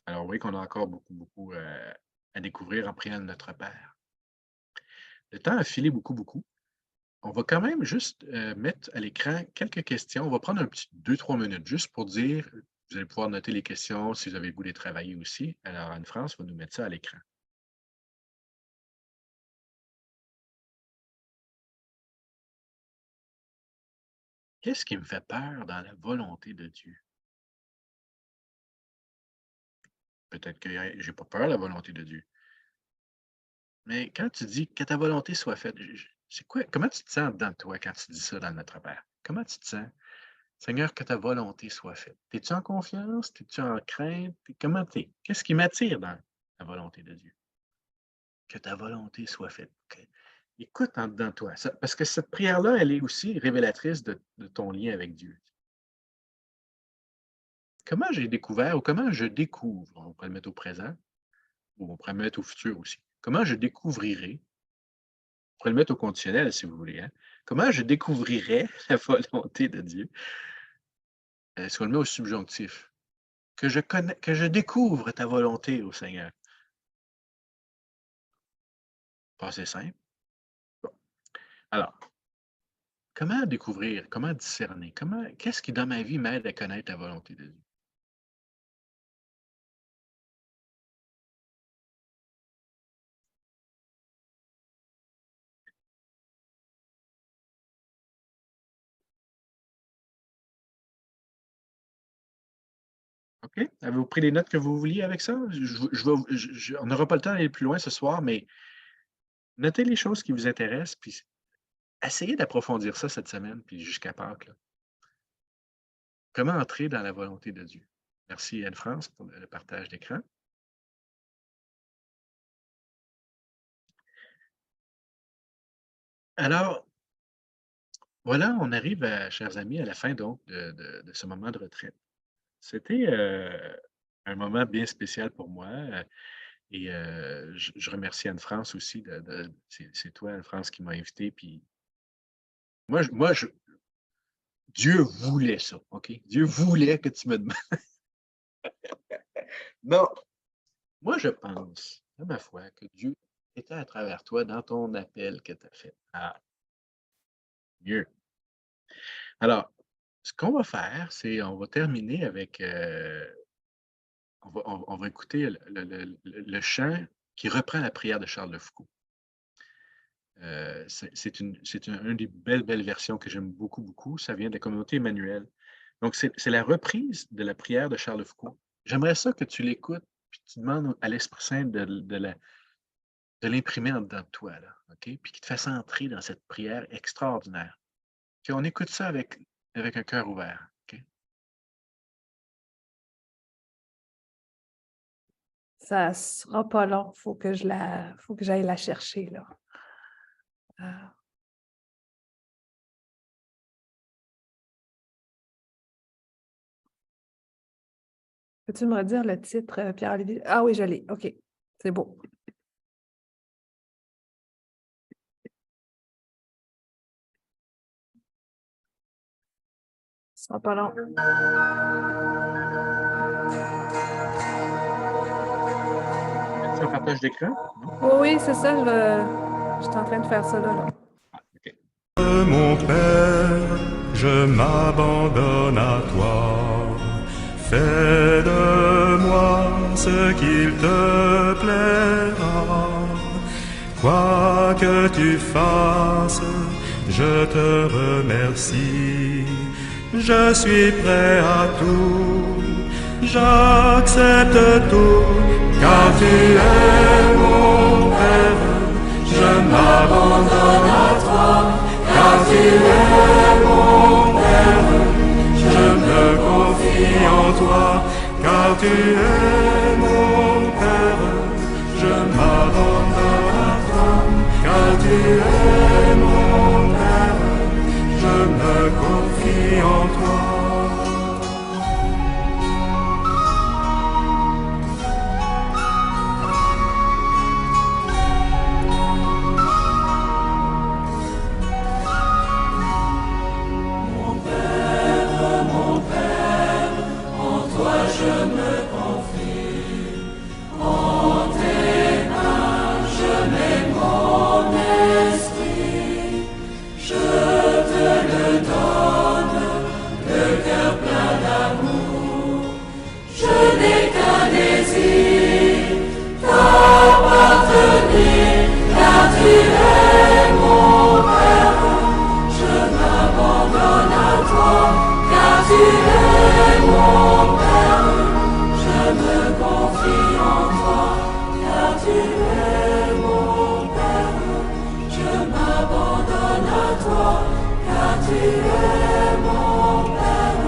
Alors, oui, qu'on a encore beaucoup, beaucoup à découvrir en priant notre Père. Le temps a filé beaucoup, beaucoup. On va quand même juste mettre à l'écran quelques questions. On va prendre un petit 2-3 minutes juste pour dire, vous allez pouvoir noter les questions si vous avez le goût de les travailler aussi. Alors, Anne-France va nous mettre ça à l'écran. Qu'est-ce qui me fait peur dans la volonté de Dieu? Peut-être que j'ai pas peur de la volonté de Dieu. Mais quand tu dis que ta volonté soit faite, c'est quoi? Comment tu te sens dedans de toi quand tu dis ça dans notre Père? Comment tu te sens? Seigneur, que ta volonté soit faite. Es-tu en confiance? Es-tu en crainte? Comment t'es? Qu'est-ce qui m'attire dans la volonté de Dieu? Que ta volonté soit faite. Écoute en dedans de toi. Parce que cette prière-là, elle est aussi révélatrice de ton lien avec Dieu. Comment j'ai découvert ou comment je découvre, on pourrait le mettre au présent ou on pourrait le mettre au futur aussi. Comment je découvrirai, on pourrait le mettre au conditionnel si vous voulez, hein? Comment je découvrirai la volonté de Dieu? Est-ce qu'on le met au subjonctif? Que je découvre ta volonté, ô Seigneur. Passé simple. Bon. Alors, comment découvrir, comment discerner, qu'est-ce qui dans ma vie m'aide à connaître la volonté de Dieu? OK? Avez-vous pris les notes que vous vouliez avec ça? On n'aura pas le temps d'aller plus loin ce soir, mais notez les choses qui vous intéressent, puis essayez d'approfondir ça cette semaine, puis jusqu'à Pâques, là. Comment entrer dans la volonté de Dieu? Merci Anne-France pour le partage d'écran. Alors, voilà, on arrive, chers amis, à la fin donc de ce moment de retraite. C'était un moment bien spécial pour moi et je remercie Anne-France aussi. C'est toi, Anne-France, qui m'a invité. Puis Dieu voulait ça, OK? Dieu voulait que tu me demandes. Non, moi je pense, de ma foi, que Dieu était à travers toi dans ton appel que tu as fait. Ah, mieux. Alors, ce qu'on va faire, c'est on va terminer avec on va écouter le chant qui reprend la prière de Charles de Foucault. C'est une des belles versions que j'aime beaucoup, beaucoup. Ça vient de la communauté Emmanuel. Donc, c'est la reprise de la prière de Charles de Foucault. J'aimerais ça que tu l'écoutes, puis tu demandes à l'Esprit Saint de l'imprimer en dedans de toi, là, OK? Puis qu'il te fasse entrer dans cette prière extraordinaire. Puis on écoute ça avec un cœur ouvert, OK? Ça sera pas long. Faut que j'aille la chercher, là. Peux-tu me redire le titre, Pierre-Olivier? Ah oui, je l'ai. OK, c'est beau. Ce sera pas long. C'est un partage d'écran? Oui, c'est ça. Je suis en train de faire ça là. Ah, OK. Mon Père, je m'abandonne à toi. Fais de moi ce qu'il te plaira. Quoi que tu fasses, je te remercie. Je suis prêt à tout, j'accepte tout, car tu es mon Père. Je m'abandonne à toi, car tu es mon Père. Je me confie en toi, car tu es mon Père. Je m'abandonne à toi, car tu es mon Père. Je me confie en toi. Tu es mon Père,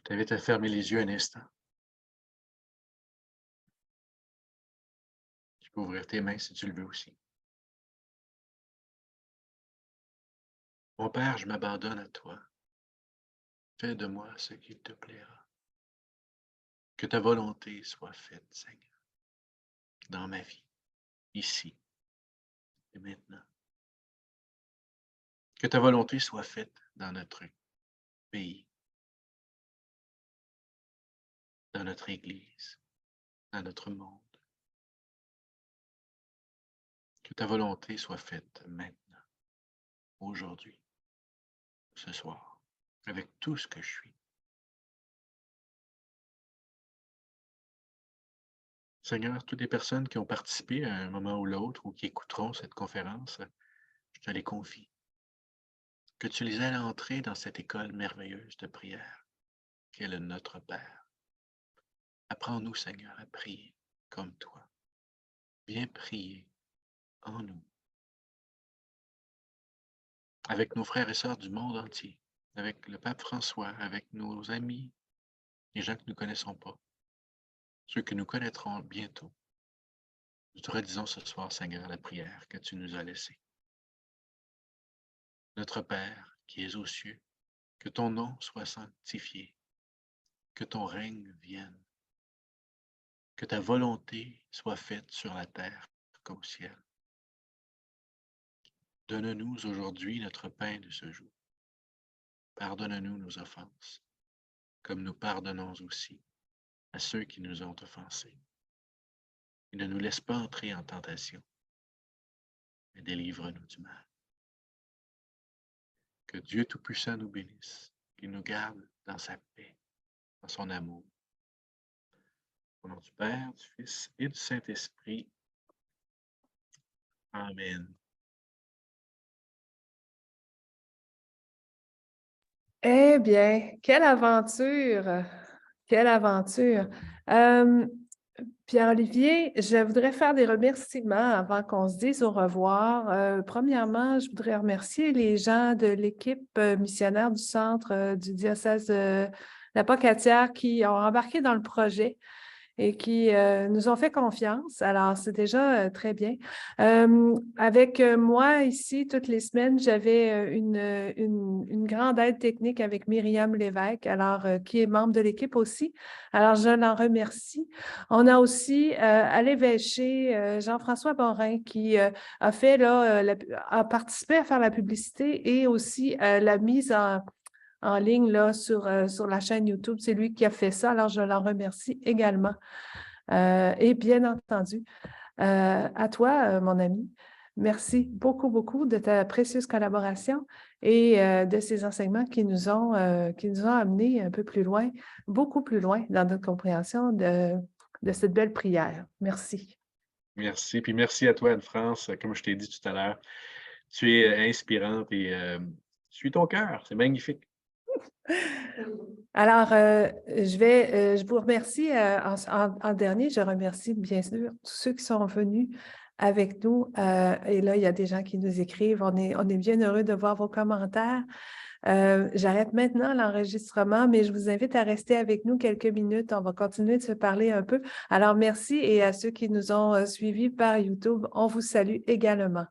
Je t'invite à fermer les yeux un instant. Tu peux ouvrir tes mains si tu le veux aussi. Mon Père, je m'abandonne à toi. Fais de moi ce qu'il te plaira. Que ta volonté soit faite, Seigneur, dans ma vie, ici et maintenant. Que ta volonté soit faite dans notre pays, dans notre Église, dans notre monde. Que ta volonté soit faite maintenant, aujourd'hui, ce soir, avec tout ce que je suis. Seigneur, toutes les personnes qui ont participé à un moment ou l'autre ou qui écouteront cette conférence, je te les confie. Que tu les aies entrés dans cette école merveilleuse de prière qu'est le Notre Père. Apprends-nous, Seigneur, à prier comme toi. Viens prier en nous, avec nos frères et sœurs du monde entier, avec le pape François, avec nos amis, les gens que nous ne connaissons pas, ceux que nous connaîtrons bientôt. Nous te redisons ce soir, Seigneur, la prière que tu nous as laissée. Notre Père qui es aux cieux, que ton nom soit sanctifié, que ton règne vienne, que ta volonté soit faite sur la terre qu'au ciel. Donne-nous aujourd'hui notre pain de ce jour. Pardonne-nous nos offenses, comme nous pardonnons aussi à ceux qui nous ont offensés. Et ne nous laisse pas entrer en tentation, mais délivre-nous du mal. Que Dieu Tout-Puissant nous bénisse, qu'il nous garde dans sa paix, dans son amour. Au nom du Père, du Fils et du Saint-Esprit. Amen. Eh bien, quelle aventure! Quelle aventure! Pierre-Olivier, je voudrais faire des remerciements avant qu'on se dise au revoir. Premièrement, je voudrais remercier les gens de l'équipe missionnaire du centre du diocèse de la Pocatière qui ont embarqué dans le projet et qui nous ont fait confiance. Alors, c'est déjà très bien. Avec moi, ici, toutes les semaines, j'avais une grande aide technique avec Myriam Lévesque, alors, qui est membre de l'équipe aussi. Alors, je l'en remercie. On a aussi à l'évêché Jean-François Borin qui a fait, là, a participé à faire la publicité et aussi la mise en ligne là, sur la chaîne YouTube. C'est lui qui a fait ça, alors je l'en remercie également. Et bien entendu, à toi, mon ami, merci beaucoup, beaucoup de ta précieuse collaboration et de ces enseignements qui nous ont amenés un peu plus loin, beaucoup plus loin dans notre compréhension de cette belle prière. Merci. Merci. Puis merci à toi, Anne-France. Comme je t'ai dit tout à l'heure, tu es inspirante et je suis ton cœur. C'est magnifique. Alors, je vous remercie en dernier. Je remercie bien sûr tous ceux qui sont venus avec nous. Et là, il y a des gens qui nous écrivent. On est bien heureux de voir vos commentaires. J'arrête maintenant l'enregistrement, mais je vous invite à rester avec nous quelques minutes. On va continuer de se parler un peu. Alors, merci et à ceux qui nous ont suivis par YouTube, on vous salue également.